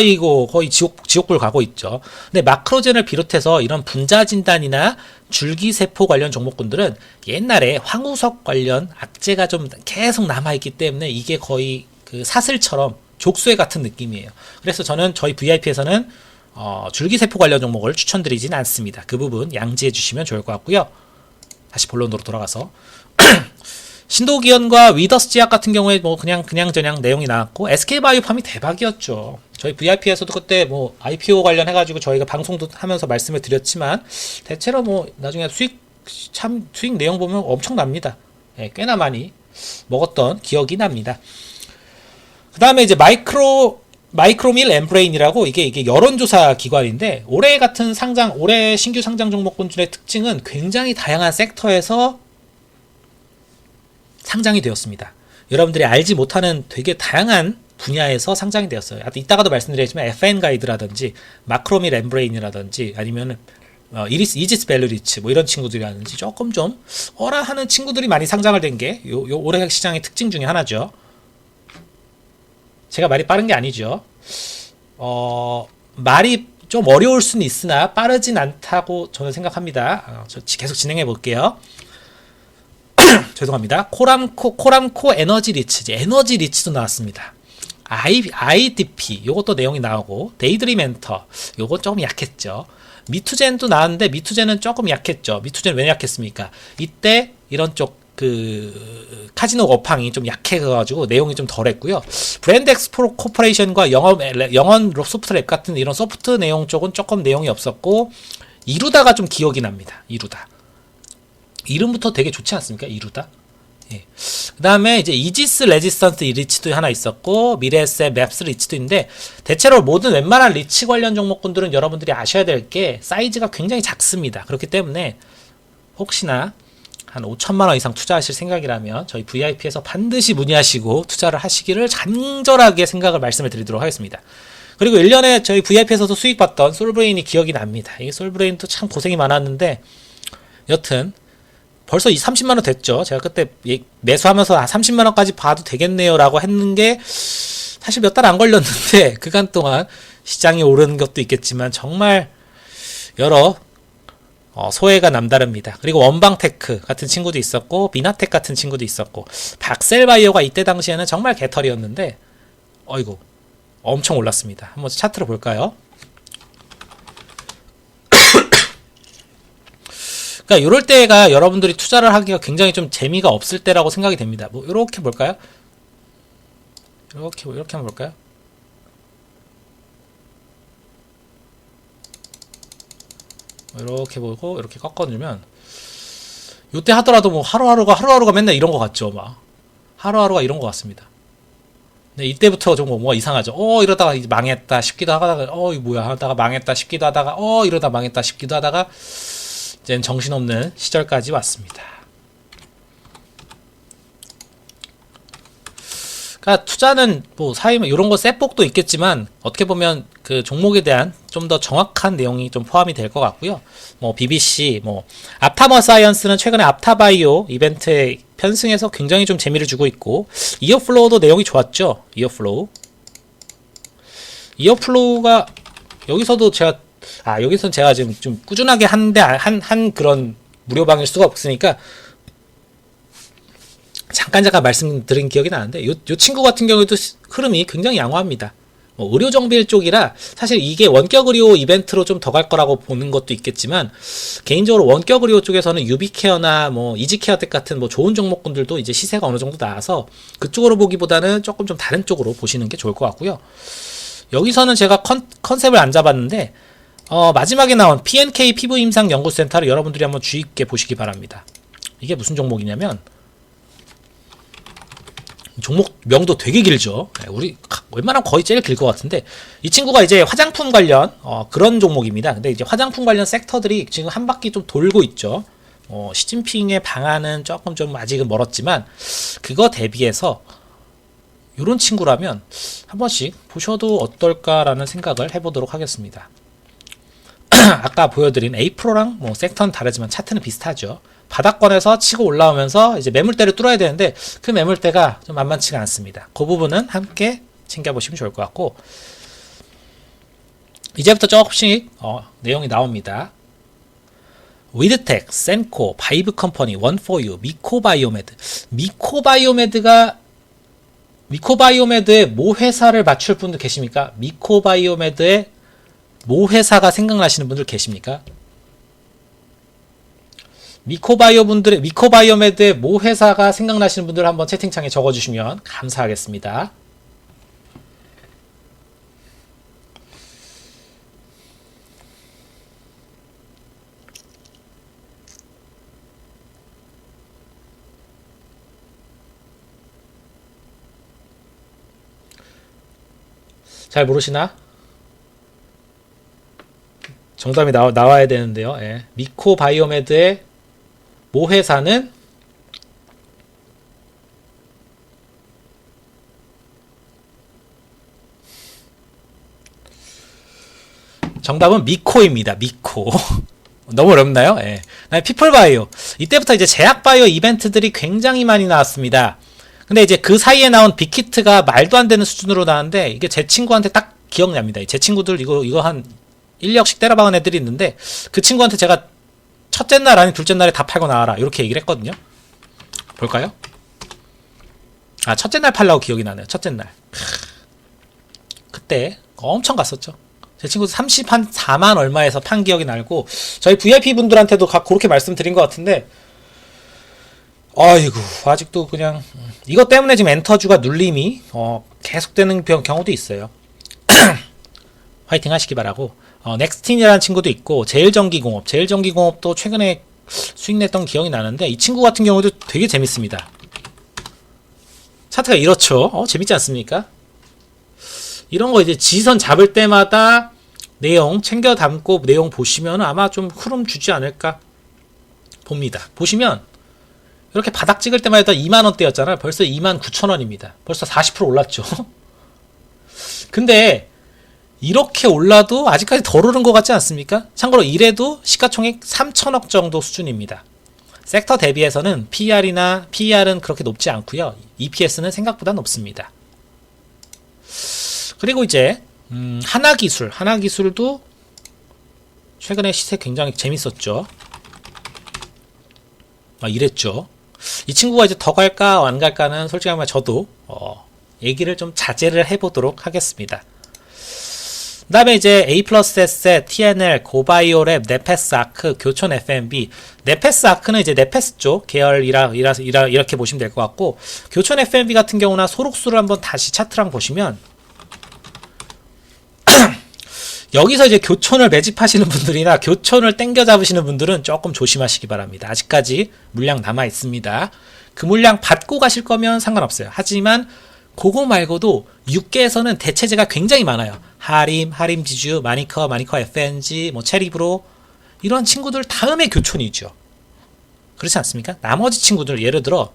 이거 거의 지옥불 가고 있죠. 근데 마크로젠을 비롯해서 이런 분자진단이나 줄기세포 관련 종목군들은 옛날에 황우석 관련 악재가 좀 계속 남아있기 때문에 이게 거의 그 사슬처럼 족쇄 같은 느낌이에요. 그래서 저는 저희 VIP에서는 줄기세포 관련 종목을 추천드리진 않습니다. 그 부분 양지해 주시면 좋을 것 같고요. 다시 본론으로 돌아가서 신도기현과 위더스제약 같은 경우에 그냥 내용이 나왔고 SK바이오팜이 대박이었죠. 저희 VIP에서도 그때 IPO 관련해가지고 저희가 방송도 하면서 말씀을 드렸지만 대체로 나중에 수익 내용 보면 엄청납니다. 예, 꽤나 많이 먹었던 기억이 납니다. 그 다음에 이제 마이크로밀 엠브레인이라고 이게 여론조사 기관인데 올해 신규 상장 종목군들의 특징은 굉장히 다양한 섹터에서 상장이 되었습니다. 여러분들이 알지 못하는 되게 다양한 분야에서 상장이 되었어요. 이따가도 말씀드리겠지만 FN 가이드라든지 마크로밀 엠브레인이라든지 아니면 이지스 밸류리츠 이런 친구들이라든지 조금 좀 하는 친구들이 많이 상장을 된 게 올해 시장의 특징 중에 하나죠. 제가 말이 빠른 게 아니죠. 말이 좀 어려울 수는 있으나 빠르진 않다고 저는 생각합니다. 계속 진행해 볼게요. 죄송합니다. 코람코 에너지 리치도 나왔습니다. IDP 요것도 내용이 나오고 데이드림 엔터 요거 조금 약했죠. 미투젠도 나왔는데 미투젠은 조금 약했죠. 미투젠 왜 약했습니까? 이때 이런 쪽 카지노 업황이 좀 약해가지고 내용이 좀 덜했고요. 브랜드 엑스포 코퍼레이션과 영원 소프트랩 같은 이런 소프트 내용 쪽은 조금 내용이 없었고 이루다가 좀 기억이 납니다. 이루다. 이름부터 되게 좋지 않습니까? 이루다. 예. 그 다음에 이제 이지스 레지스턴스 리치도 하나 있었고 미래에셋 맵스 리치도 있는데 대체로 모든 웬만한 리치 관련 종목군들은 여러분들이 아셔야 될 게 사이즈가 굉장히 작습니다. 그렇기 때문에 혹시나 한 5천만원 이상 투자하실 생각이라면 저희 VIP에서 반드시 문의하시고 투자를 하시기를 간절하게 말씀을 드리도록 하겠습니다. 그리고 1년에 저희 VIP에서도 수익 봤던 솔브레인이 기억이 납니다. 이 솔브레인도 참 고생이 많았는데 여튼 벌써 30만원 됐죠. 제가 그때 매수하면서 30만원까지 봐도 되겠네요 라고 했는 게 사실 몇 달 안 걸렸는데 그간 동안 시장이 오르는 것도 있겠지만 정말 여러 소외가 남다릅니다. 그리고 원방테크 같은 친구도 있었고 비나텍 같은 친구도 있었고 박셀바이오가 이때 당시에는 정말 개털이었는데 어이구 엄청 올랐습니다. 한번 차트로 볼까요? 그러니까 이럴 때가 여러분들이 투자를 하기가 굉장히 좀 재미가 없을 때라고 생각이 됩니다. 뭐 이렇게 볼까요? 이렇게 한번 볼까요? 이렇게 보고 이렇게 꺾어주면 요때 하더라도 뭐 하루하루가 맨날 이런 거 같죠. 막 하루하루가 이런 거 같습니다. 근데 이때부터 좀 뭐가 이상하죠. 이러다가 이제 망했다 싶기도 하다가 이거 뭐야 하다가 망했다 싶기도 하다가 이러다 망했다 싶기도 하다가 이젠 정신없는 시절까지 왔습니다. 그러니까 투자는 뭐 사이면 이런 거 셋복도 있겠지만 어떻게 보면 그 종목에 대한 좀 더 정확한 내용이 좀 포함이 될 것 같고요. 뭐 BBC, 뭐 앞타머 사이언스는 최근에 앞타바이오 이벤트에 편승해서 굉장히 좀 재미를 주고 있고 이어플로우도 내용이 좋았죠. 이어플로우가 여기서도 여기서는 제가 지금 좀 꾸준하게 한 그런 무료방일 수가 없으니까 잠깐 말씀드린 기억이 나는데 요 친구 같은 경우에도 흐름이 굉장히 양호합니다. 뭐 의료 정비일 쪽이라 사실 이게 원격 의료 이벤트로 좀 더 갈 거라고 보는 것도 있겠지만 개인적으로 원격 의료 쪽에서는 유비케어나 뭐 이지케어텍 같은 뭐 좋은 종목군들도 이제 시세가 어느 정도 나와서 그쪽으로 보기보다는 조금 좀 다른 쪽으로 보시는 게 좋을 것 같고요. 여기서는 제가 컨셉을 안 잡았는데 마지막에 나온 PNK 피부임상연구센터를 여러분들이 한번 주의 있게 보시기 바랍니다. 이게 무슨 종목이냐면 종목명도 되게 길죠. 우리 웬만하면 거의 제일 길 것 같은데 이 친구가 이제 화장품 관련 그런 종목입니다. 근데 이제 화장품 관련 섹터들이 지금 한 바퀴 좀 돌고 있죠. 시진핑의 방안은 조금 좀 아직은 멀었지만 그거 대비해서 이런 친구라면 한 번씩 보셔도 어떨까라는 생각을 해보도록 하겠습니다. 아까 보여드린 A프로랑 뭐 섹터는 다르지만 차트는 비슷하죠. 바닥권에서 치고 올라오면서 이제 매물대를 뚫어야 되는데 그 매물대가 좀 만만치가 않습니다. 그 부분은 함께 챙겨보시면 좋을 것 같고 이제부터 조금씩 내용이 나옵니다. 위드텍, 센코, 바이브컴퍼니, 원포유, 미코바이오메드. 미코바이오메드의 모 회사를 맞출 분들 계십니까? 미코바이오메드의 모 회사가 생각나시는 분들 계십니까? 미코바이오메드의 모 회사가 생각나시는 분들 한번 채팅창에 적어주시면 감사하겠습니다. 잘 모르시나? 정답이 나와야 되는데요. 예. 미코바이오메드의 모 회사는 정답은 미코입니다. 미코. 너무 어렵나요? 예. 피플바이오. 이때부터 이제 제약바이오 이벤트들이 굉장히 많이 나왔습니다. 근데 이제 그 사이에 나온 빅히트가 말도 안 되는 수준으로 나왔는데 이게 제 친구한테 딱 기억납니다. 제 친구들 이거 한 1력씩 때려박은 애들이 있는데 그 친구한테 제가 첫째 날 아닌 둘째 날에 다 팔고 나와라 이렇게 얘기를 했거든요. 볼까요? 첫째 날 팔라고 기억이 나네요. 첫째 날. 그때 엄청 갔었죠. 제 친구 34만 얼마에서 판 기억이 나고 저희 VIP 분들한테도 그렇게 말씀드린 것 같은데 아이고 아직도 그냥 이것 때문에 지금 엔터주가 눌림이 계속되는 경우도 있어요. 화이팅 하시기 바라고. 넥스틴이라는 친구도 있고 제일전기공업도 최근에 수익 냈던 기억이 나는데 이 친구 같은 경우도 되게 재밌습니다. 차트가 이렇죠. 재밌지 않습니까? 이런 거 이제 지선 잡을 때마다 내용 챙겨 담고 내용 보시면 아마 좀 흐름 주지 않을까 봅니다. 보시면 이렇게 바닥 찍을 때만 해도 2만원대였잖아요. 벌써 29,000원입니다. 벌써 40% 올랐죠. 근데 이렇게 올라도 아직까지 덜 오른 것 같지 않습니까? 참고로 이래도 시가총액 3천억 정도 수준입니다. 섹터 대비해서는 PER은 그렇게 높지 않고요. EPS는 생각보다 높습니다. 그리고 이제 하나기술도 최근에 시세 굉장히 재밌었죠. 이랬죠. 이 친구가 이제 더 갈까 안 갈까는 솔직히 말해 저도 얘기를 좀 자제를 해보도록 하겠습니다. 그 다음에 이제 A 플러스 에셋, TNL, 고바이오랩, 네페스 아크, 교촌 FMB. 네페스 아크는 이제 네페스 쪽 계열이라 이렇게 보시면 될 것 같고, 교촌 FMB 같은 경우나 소록수를 한번 다시 차트랑 보시면 여기서 이제 교촌을 매집하시는 분들이나 교촌을 땡겨 잡으시는 분들은 조금 조심하시기 바랍니다. 아직까지 물량 남아 있습니다. 그 물량 받고 가실 거면 상관없어요. 하지만 그거 말고도 6개에서는 대체제가 굉장히 많아요. 하림 지주, 마니커 FNG, 체리브로 이런 친구들 다음에 교촌이죠. 그렇지 않습니까? 나머지 친구들 예를 들어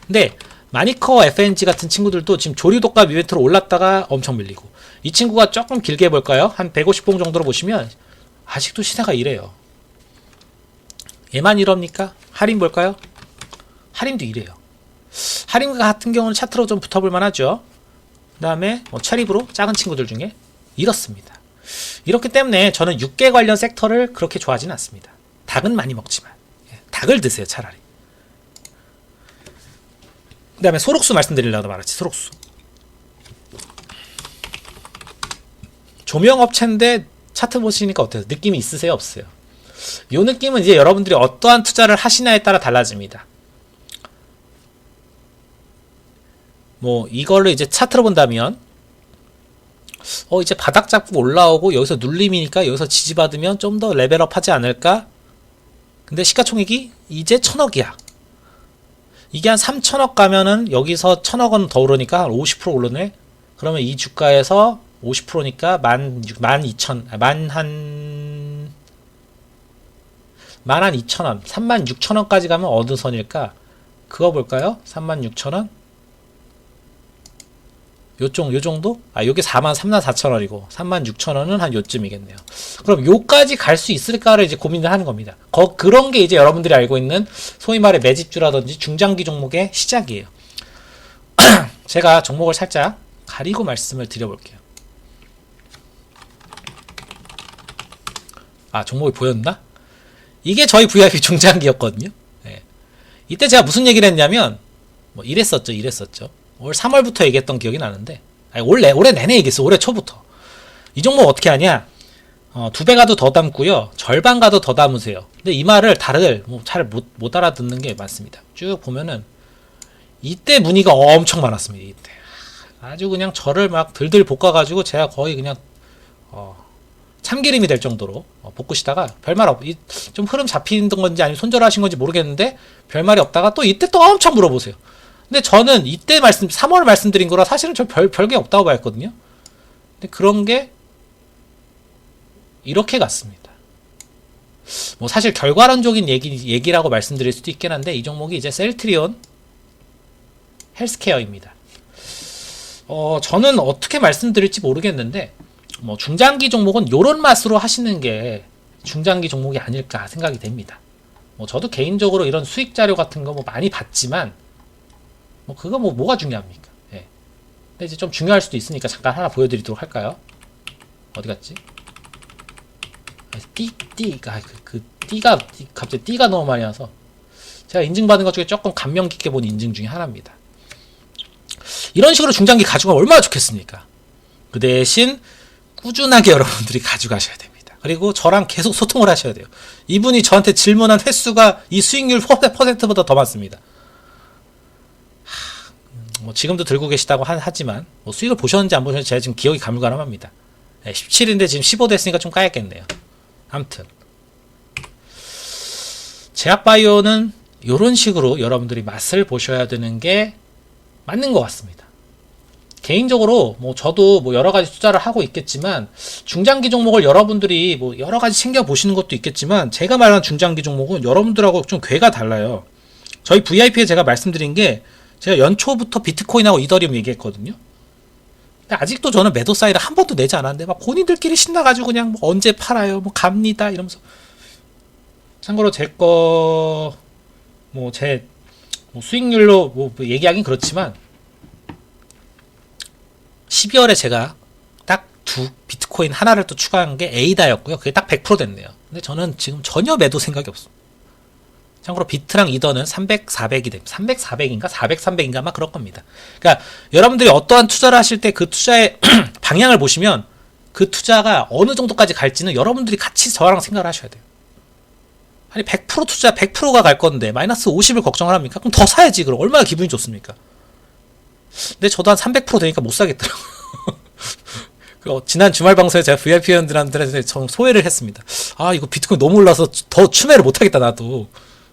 근데 마니커 FNG 같은 친구들도 지금 조류독감 이벤트로 올랐다가 엄청 밀리고, 이 친구가 조금 길게 볼까요? 한 150봉 정도로 보시면 아직도 시세가 이래요. 얘만 이럽니까? 하림 볼까요? 하림도 이래요. 하림 같은 경우는 차트로 좀 붙어볼 만하죠. 그 다음에 체리브로 작은 친구들 중에 이렇습니다. 이렇기 때문에 저는 육계 관련 섹터를 그렇게 좋아하지는 않습니다. 닭은 많이 먹지만 닭을 드세요 차라리. 그 다음에 소록수 말씀드리려고 말했지. 소록수 조명업체인데 차트 보시니까 어때요? 느낌이 있으세요? 없어요? 이 느낌은 이제 여러분들이 어떠한 투자를 하시냐에 따라 달라집니다. 이걸로 이제 차트로 본다면 이제 바닥 잡고 올라오고 여기서 눌림이니까 여기서 지지받으면 좀 더 레벨업 하지 않을까? 근데 시가총액이 이제 1000억이야. 이게 한 3000억 가면은 여기서 1000억 원 더 오르니까 한 50% 오르네? 그러면 이 주가에서 50%니까 12,000원, 36,000원까지 가면 어느 선일까? 그거 볼까요? 36,000원? 요 정도? 요게 34,000원이고 36,000원은 한 요쯤이겠네요. 그럼 요까지 갈 수 있을까를 이제 고민을 하는 겁니다. 그런 게 이제 여러분들이 알고 있는 소위 말해 매집주라든지 중장기 종목의 시작이에요. 제가 종목을 살짝 가리고 말씀을 드려볼게요. 종목이 보였나? 이게 저희 VIP 중장기였거든요. 네. 이때 제가 무슨 얘기를 했냐면 이랬었죠. 올 3월부터 얘기했던 기억이 나는데, 올해 내내 얘기했어. 올해 초부터. 이 종목 어떻게 하냐? 2배 가도 더 담고요. 절반 가도 더 담으세요. 근데 이 말을 다들 잘 못 알아듣는 게 많습니다. 쭉 보면은 이때 문의가 엄청 많았습니다. 이때 아주 그냥 저를 막 들들 볶아가지고 제가 거의 그냥 참기름이 될 정도로 볶으시다가 별말 좀 흐름 잡히는 건지 아니면 손절하신 건지 모르겠는데 별말이 없다가 또 이때 또 엄청 물어보세요. 근데 저는 이때 3월 말씀드린 거라 사실은 저 별게 없다고 봤거든요. 근데 그런 게 이렇게 갔습니다. 사실 결과론적인 얘기라고 말씀드릴 수도 있긴 한데, 이 종목이 이제 셀트리온 헬스케어입니다. 저는 어떻게 말씀드릴지 모르겠는데, 중장기 종목은 요런 맛으로 하시는 게 중장기 종목이 아닐까 생각이 됩니다. 저도 개인적으로 이런 수익 자료 같은 거 많이 봤지만, 그거 뭐가 중요합니까? 예. 근데 이제 좀 중요할 수도 있으니까 잠깐 하나 보여드리도록 할까요? 어디 갔지? 띠가 갑자기 띠가 너무 많이 와서 제가 인증받은 것 중에 조금 감명 깊게 본 인증 중에 하나입니다. 이런 식으로 중장기 가져가면 얼마나 좋겠습니까? 그 대신 꾸준하게 여러분들이 가져가셔야 됩니다. 그리고 저랑 계속 소통을 하셔야 돼요. 이분이 저한테 질문한 횟수가 이 수익률 퍼센트보다 더 많습니다. 지금도 들고 계시다고 하지만 수익을 보셨는지 안 보셨는지 제가 지금 기억이 가물가물합니다. 17인데 지금 15 됐으니까 좀 까였겠네요. 아무튼 제약바이오는 이런 식으로 여러분들이 맛을 보셔야 되는 게 맞는 것 같습니다. 개인적으로 저도 여러가지 투자를 하고 있겠지만, 중장기 종목을 여러분들이 여러가지 챙겨보시는 것도 있겠지만, 제가 말하는 중장기 종목은 여러분들하고 좀 궤가 달라요. 저희 VIP에 제가 말씀드린 게, 제가 연초부터 비트코인하고 이더리움 얘기했거든요. 근데 아직도 저는 매도 사이를 한 번도 내지 않았는데 막 본인들끼리 신나가지고 그냥 언제 팔아요, 갑니다 이러면서. 참고로 제 수익률로 얘기하긴 그렇지만 12월에 제가 딱 비트코인 하나를 또 추가한 게 에이다였고요. 그게 딱 100% 됐네요. 근데 저는 지금 전혀 매도 생각이 없습니다. 참고로 비트랑 이더는 300, 400이 됩니다. 300, 400인가? 400, 300인가? 아마 그럴 겁니다. 그러니까 여러분들이 어떠한 투자를 하실 때 그 투자의 방향을 보시면 그 투자가 어느 정도까지 갈지는 여러분들이 같이 저랑 생각을 하셔야 돼요. 아니 100% 투자 100%가 갈 건데 마이너스 50을 걱정을 합니까? 그럼 더 사야지. 그럼 얼마나 기분이 좋습니까? 근데 저도 한 300% 되니까 못 사겠더라고요. 지난 주말 방송에 제가 VIP 회원들한테 소회를 했습니다. 아 이거 비트코인 너무 올라서 더 추매를 못하겠다 나도.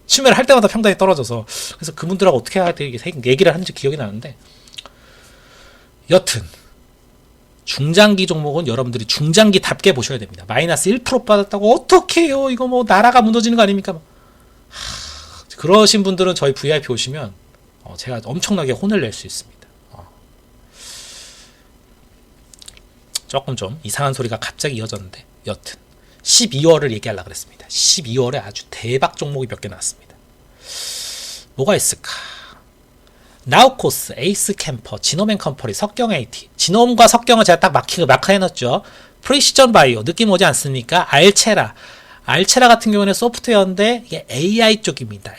추매를 할 때마다 평단이 떨어져서. 그래서 그분들하고 어떻게 해야 돼 얘기를 하는지 기억이 나는데, 여튼 중장기 종목은 여러분들이 중장기답게 보셔야 됩니다. 마이너스 1% 받았다고 어떻게 해요? 이거 뭐 나라가 무너지는 거 아닙니까? 그러신 분들은 저희 VIP 오시면 제가 엄청나게 혼을 낼 수 있습니다. 조금 좀 이상한 소리가 갑자기 이어졌는데, 여튼 12월을 얘기하려고 그랬습니다. 12월에 아주 대박 종목이 몇 개 나왔습니다. 뭐가 있을까? 나우코스, 에이스 캠퍼, 지놈 앤 컴퍼니, 석경 AT. 지놈과 석경을 제가 딱 마크해놨죠. 프리시전 바이오, 느낌 오지 않습니까? 알체라. 알체라 같은 경우는 소프트웨어인데 이게 AI 쪽입니다.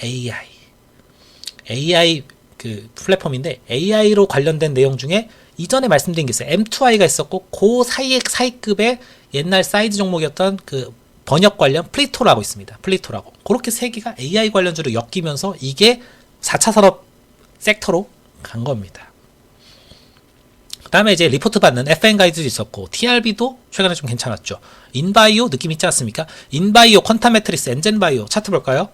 AI 그 플랫폼인데, AI로 관련된 내용 중에 이전에 말씀드린 게 있어요. M2I가 있었고 그 사이급의 옛날 사이즈 종목이었던 그 번역 관련 플리토라고 있습니다. 플리토라고. 그렇게 세 개가 AI 관련주로 엮이면서 이게 4차 산업 섹터로 간 겁니다. 그 다음에 이제 리포트 받는 FN 가이드도 있었고, TRB도 최근에 좀 괜찮았죠. 인바이오 느낌 있지 않습니까? 인바이오, 퀀텀 매트리스, 엔젠바이오 차트 볼까요?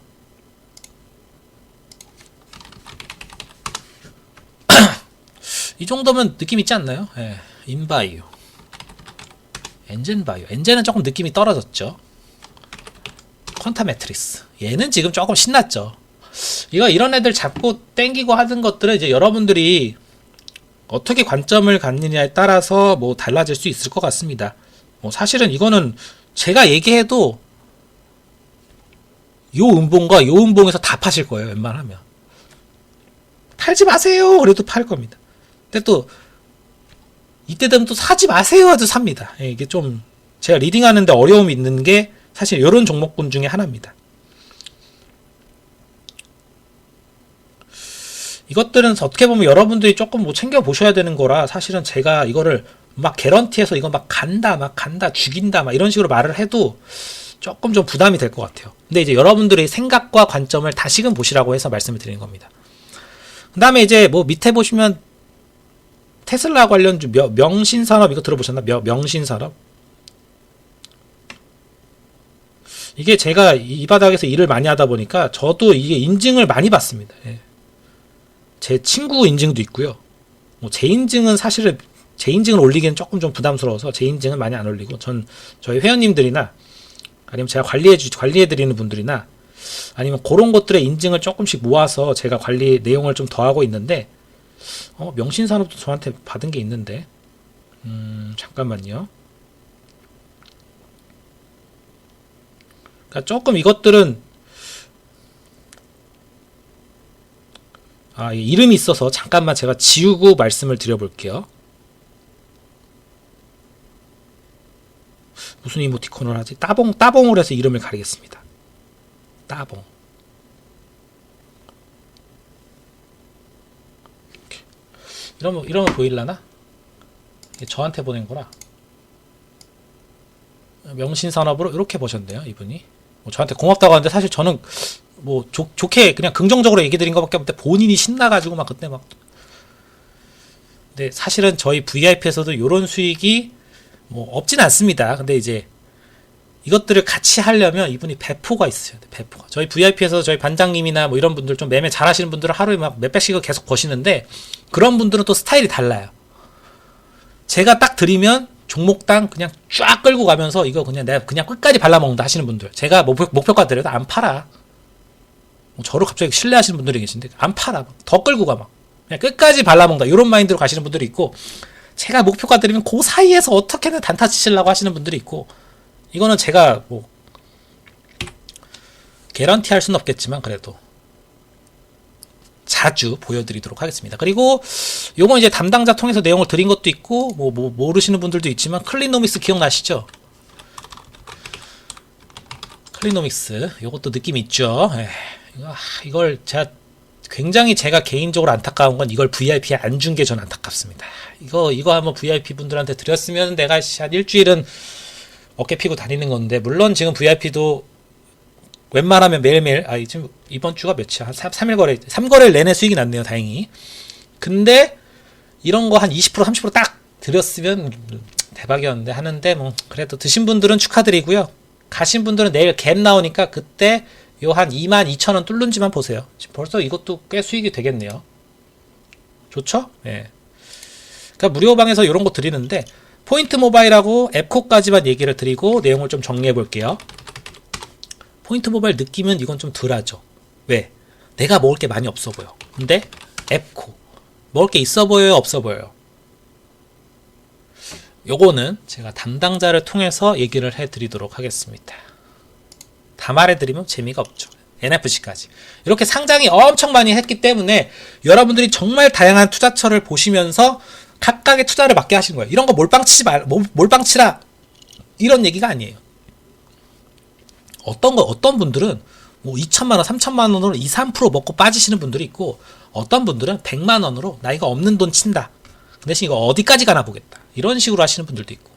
이 정도면 느낌 있지 않나요? 예, 인바이오, 엔젠바이오. 엔젠은 조금 느낌이 떨어졌죠. 퀀텀 매트리스. 얘는 지금 조금 신났죠. 이런 애들 잡고 땡기고 하는 것들은 이제 여러분들이 어떻게 관점을 갖느냐에 따라서 뭐 달라질 수 있을 것 같습니다. 사실은 이거는 제가 얘기해도 요 음봉과 요 음봉에서 다 파실 거예요. 웬만하면. 팔지 마세요. 그래도 팔 겁니다. 근데 또 이때 되면 또 사지 마세요. 해도 삽니다. 이게 좀 제가 리딩하는데 어려움이 있는 게 사실 이런 종목군 중에 하나입니다. 이것들은 어떻게 보면 여러분들이 조금 뭐 챙겨 보셔야 되는 거라, 사실은 제가 이거를 막 개런티해서 이거 막 간다 죽인다 막 이런 식으로 말을 해도 조금 좀 부담이 될 것 같아요. 근데 이제 여러분들의 생각과 관점을 다시금 보시라고 해서 말씀을 드리는 겁니다. 그 다음에 이제 뭐 밑에 보시면 테슬라 관련주 명신산업 이거 들어보셨나? 명신산업. 이게 제가 이 바닥에서 일을 많이 하다 보니까 저도 이게 인증을 많이 받습니다. 예. 제 친구 인증도 있고요. 제 인증은 사실은 제 인증을 올리기는 조금 좀 부담스러워서 제 인증은 많이 안 올리고, 저희 회원님들이나 아니면 제가 관리해드리는 분들이나 아니면 그런 것들의 인증을 조금씩 모아서 제가 관리 내용을 좀 더하고 있는데, 명신산업도 저한테 받은 게 있는데, 잠깐만요. 그러니까 조금 이것들은 이름이 있어서 잠깐만 제가 지우고 말씀을 드려볼게요. 무슨 이모티콘을 하지? 따봉을 해서 이름을 가리겠습니다. 따봉. 이러면 보일라나? 저한테 보낸 거라. 명신산업으로 이렇게 보셨네요, 이분이. 저한테 고맙다고 하는데, 사실 저는 뭐 좋게 그냥 긍정적으로 얘기 드린 것밖에 없는데, 본인이 신나가지고 막 그때 막. 근데 사실은 저희 VIP에서도 이런 수익이 뭐 없진 않습니다. 근데 이제 이것들을 같이 하려면 이분이 배포가 있어야 돼. 배포가. 저희 VIP에서 저희 반장님이나 뭐 이런 분들, 좀 매매 잘하시는 분들은 하루에 막 몇백씩을 계속 버시는데, 그런 분들은 또 스타일이 달라요. 제가 딱 드리면 종목당 그냥 쫙 끌고 가면서 이거 내가 그냥 끝까지 발라먹는다 하시는 분들, 제가 목표가 드려도 안 팔아. 저를 갑자기 신뢰하시는 분들이 계신데 안 팔아. 더 끌고 가. 그냥 끝까지 발라먹는다, 이런 마인드로 가시는 분들이 있고, 제가 목표가 드리면 그 사이에서 어떻게든 단타 치시려고 하시는 분들이 있고, 이거는 제가 뭐 개런티 할 수는 없겠지만 그래도 자주 보여드리도록 하겠습니다. 그리고 요건 이제 담당자 통해서 내용을 드린 것도 있고, 뭐 모르시는 분들도 있지만, 클리노미스 기억나시죠? 클리노믹스 요것도 느낌 있죠. 이걸 제가 개인적으로 안타까운 건 이걸 VIP에 안 준 게 전 안타깝습니다. 이거 한번 VIP 분들한테 드렸으면 내가 한 일주일은 어깨 피고 다니는 건데, 물론 지금 VIP도 웬만하면 매일매일, 지금 이번 주가 몇이야? 한 3일 거래, 3거래일 내내 수익이 났네요, 다행히. 근데 이런 거 한 20% 30% 딱 드렸으면 대박이었는데 하는데, 뭐 그래도 드신 분들은 축하드리고요. 가신 분들은 내일 갭 나오니까 그때 요 한 22,000원 뚫는지만 보세요. 지금 벌써 이것도 꽤 수익이 되겠네요. 좋죠? 예. 그러니까 무료방에서 이런 거 드리는데, 포인트 모바일하고 앱코까지만 얘기를 드리고 내용을 좀 정리해 볼게요. 포인트 모바일 느낌은 이건 좀 덜하죠. 왜? 내가 먹을 게 많이 없어 보여. 근데 앱코 먹을 게 있어 보여요, 없어 보여요? 요거는 제가 담당자를 통해서 얘기를 해 드리도록 하겠습니다. 다 말해 드리면 재미가 없죠. NFC까지 이렇게 상장이 엄청 많이 했기 때문에 여러분들이 정말 다양한 투자처를 보시면서 각각의 투자를 맞게 하시는 거예요. 이런 거 몰빵치라 이런 얘기가 아니에요. 어떤 분들은 뭐 2천만 원, 3천만 원으로 2, 3% 먹고 빠지시는 분들이 있고, 어떤 분들은 100만 원으로 나 이거 없는 돈 친다. 그 대신 이거 어디까지 가나 보겠다. 이런 식으로 하시는 분들도 있고.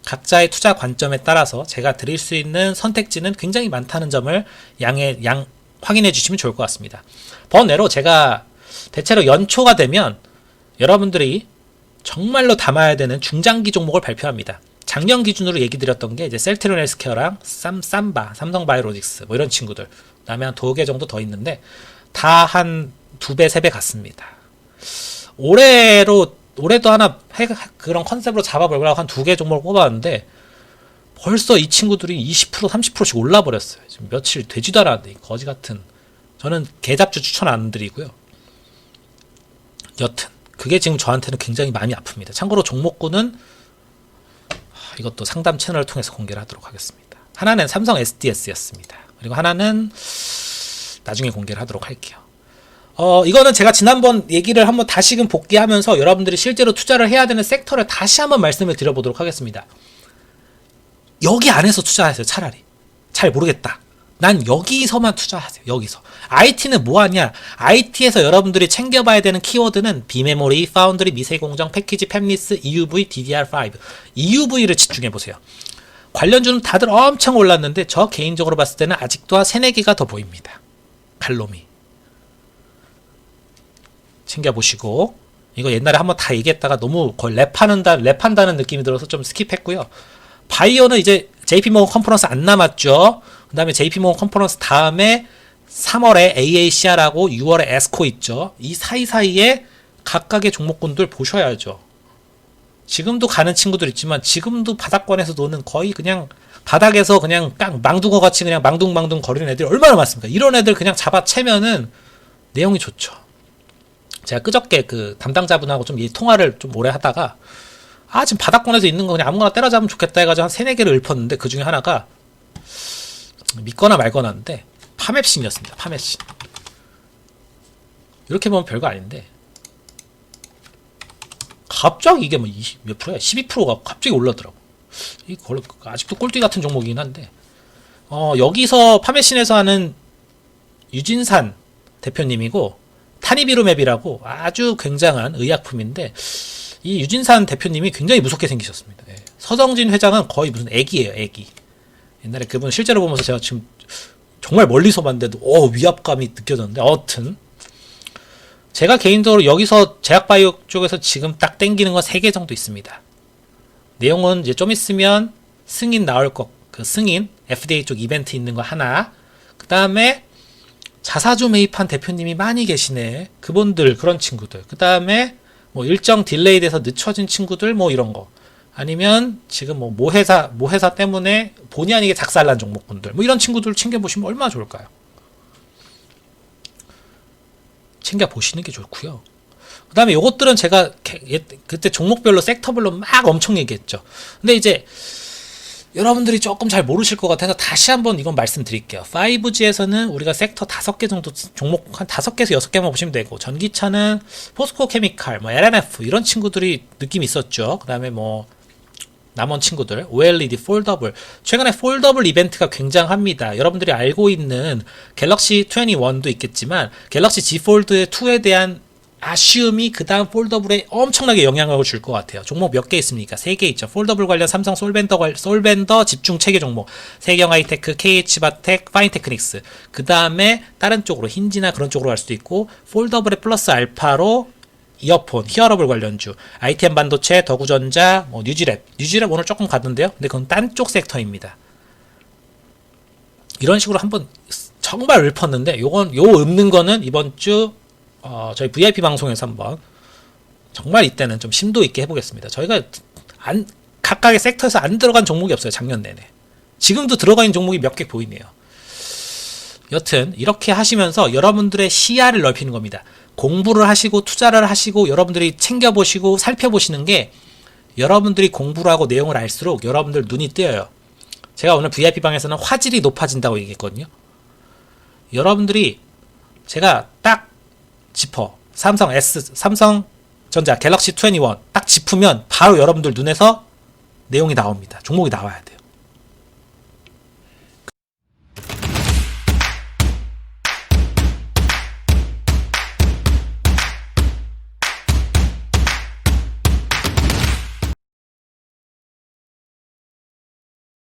각자의 투자 관점에 따라서 제가 드릴 수 있는 선택지는 굉장히 많다는 점을 확인해 주시면 좋을 것 같습니다. 번외로 제가 대체로 연초가 되면 여러분들이 정말로 담아야 되는 중장기 종목을 발표합니다. 작년 기준으로 얘기 드렸던 게 이제 셀트리온 헬스케어랑 삼바, 삼성바이오로직스 뭐 이런 친구들, 그다음에 한 2개 정도 더 있는데 다 한 2배, 3배 갔습니다. 올해도 하나 그런 컨셉으로 잡아보려고 한 2개 종목을 뽑았는데 벌써 이 친구들이 20%, 30%씩 올라버렸어요. 지금 며칠 되지도 않았는데, 거지 같은. 저는 개잡주 추천 안 드리고요. 여튼 그게 지금 저한테는 굉장히 마음이 아픕니다. 참고로 종목군은 이것도 상담 채널을 통해서 공개를 하도록 하겠습니다. 하나는 삼성 SDS였습니다. 그리고 하나는 나중에 공개를 하도록 할게요. 이거는 제가 지난번 얘기를 한번 다시금 복귀하면서 여러분들이 실제로 투자를 해야 되는 섹터를 다시 한번 말씀을 드려보도록 하겠습니다. 여기 안에서 투자하세요. 차라리. 잘 모르겠다. 난 여기서만 투자하세요. 여기서. IT는 뭐하냐? IT에서 여러분들이 챙겨봐야 되는 키워드는 비메모리, 파운드리, 미세공정, 패키지, 팹리스, EUV, DDR5. EUV를 집중해보세요. 관련주는 다들 엄청 올랐는데 저 개인적으로 봤을 때는 아직도 한 3, 4개가 더 보입니다. 갈놈이. 챙겨보시고, 이거 옛날에 한번 다 얘기했다가 너무 거의 랩한다는 느낌이 들어서 좀 스킵했고요. 바이오는 이제 JP모건 컨퍼런스 안 남았죠. 그 다음에 JP모건 컨퍼런스 다음에 3월에 AACR하고 6월에 에스코 있죠. 이 사이사이에 각각의 종목군들 보셔야죠. 지금도 가는 친구들 있지만 지금도 바닥권에서 노는, 거의 그냥 바닥에서 그냥 깡 망둥어 같이 그냥 망둥망둥 거리는 애들이 얼마나 많습니까? 이런 애들 그냥 잡아채면은 내용이 좋죠. 제가 그저께 그 담당자분하고 좀 이 통화를 좀 오래 하다가, 지금 바닥권에서 있는 거 그냥 아무거나 때려잡으면 좋겠다 해가지고 한 3, 4개를 읊었는데 그 중에 하나가 믿거나 말거나인데 파맵신이었습니다. 파맵신. 이렇게 보면 별거 아닌데 갑자기 이게 뭐 20 몇 프로야? 12%가 갑자기 올라더라고. 이 아직도 꼴뚜기 같은 종목이긴 한데, 여기서 파메신에서 하는 유진산 대표님이고, 타니비루맵이라고 아주 굉장한 의약품인데, 이 유진산 대표님이 굉장히 무섭게 생기셨습니다. 예. 서정진 회장은 거의 무슨 애기예요, 애기. 옛날에 그분 실제로 보면서 제가 지금 정말 멀리서 봤는데도 위압감이 느껴졌는데, 아무튼 제가 개인적으로 여기서 제약바이오 쪽에서 지금 딱 땡기는 건 3개 정도 있습니다. 내용은 이제 좀 있으면 승인 나올 그 승인 FDA 쪽 이벤트 있는 거 하나, 그 다음에 자사주 매입한 대표님이 많이 계시네. 그분들, 그런 친구들. 그 다음에 뭐 일정 딜레이 돼서 늦춰진 친구들, 뭐 이런 거. 아니면 지금 모 회사 때문에 본의 아니게 작살난 종목군들. 뭐 이런 친구들 챙겨보시면 얼마나 좋을까요? 챙겨보시는 게 좋고요. 그 다음에 요것들은 제가 그때 종목별로 섹터별로 막 엄청 얘기했죠. 근데 이제 여러분들이 조금 잘 모르실 것 같아서 다시 한번 이건 말씀드릴게요. 5G에서는 우리가 섹터 5개 정도, 종목 한 5개에서 6개만 보시면 되고, 전기차는 포스코 케미칼, 뭐 LNF 이런 친구들이 느낌이 있었죠. 그 다음에 뭐 남원 친구들, OLED 폴더블. 최근에 폴더블 이벤트가 굉장합니다. 여러분들이 알고 있는 갤럭시 21도 있겠지만 갤럭시 Z 폴드 2에 대한 아쉬움이 그 다음 폴더블에 엄청나게 영향을 줄 것 같아요. 종목 몇 개 있습니까? 3개 있죠. 폴더블 관련 삼성 솔벤더 집중 체계 종목, 세경 하이테크, KH바텍, 파인테크닉스. 그 다음에 다른 쪽으로 힌지나 그런 쪽으로 갈 수도 있고, 폴더블의 플러스 알파로 이어폰, 히어러블 관련주, ITM 반도체, 더구전자, 뉴지랩 오늘 조금 갔는데요. 근데 그건 딴 쪽 섹터입니다. 이런 식으로 한번 정말 읊었는데, 요 읊는 거는 이번 주 저희 VIP 방송에서 한번 정말 이때는 좀 심도 있게 해보겠습니다. 저희가 각각의 섹터에서 안 들어간 종목이 없어요. 작년 내내. 지금도 들어가 있는 종목이 몇 개 보이네요. 여튼 이렇게 하시면서 여러분들의 시야를 넓히는 겁니다. 공부를 하시고 투자를 하시고 여러분들이 챙겨보시고 살펴보시는 게 여러분들이 공부를 하고 내용을 알수록 여러분들 눈이 뜨여요. 제가 오늘 VIP 방에서는 화질이 높아진다고 얘기했거든요. 여러분들이 제가 딱 짚어 삼성전자 갤럭시 21 딱 짚으면 바로 여러분들 눈에서 내용이 나옵니다. 종목이 나와야 돼요.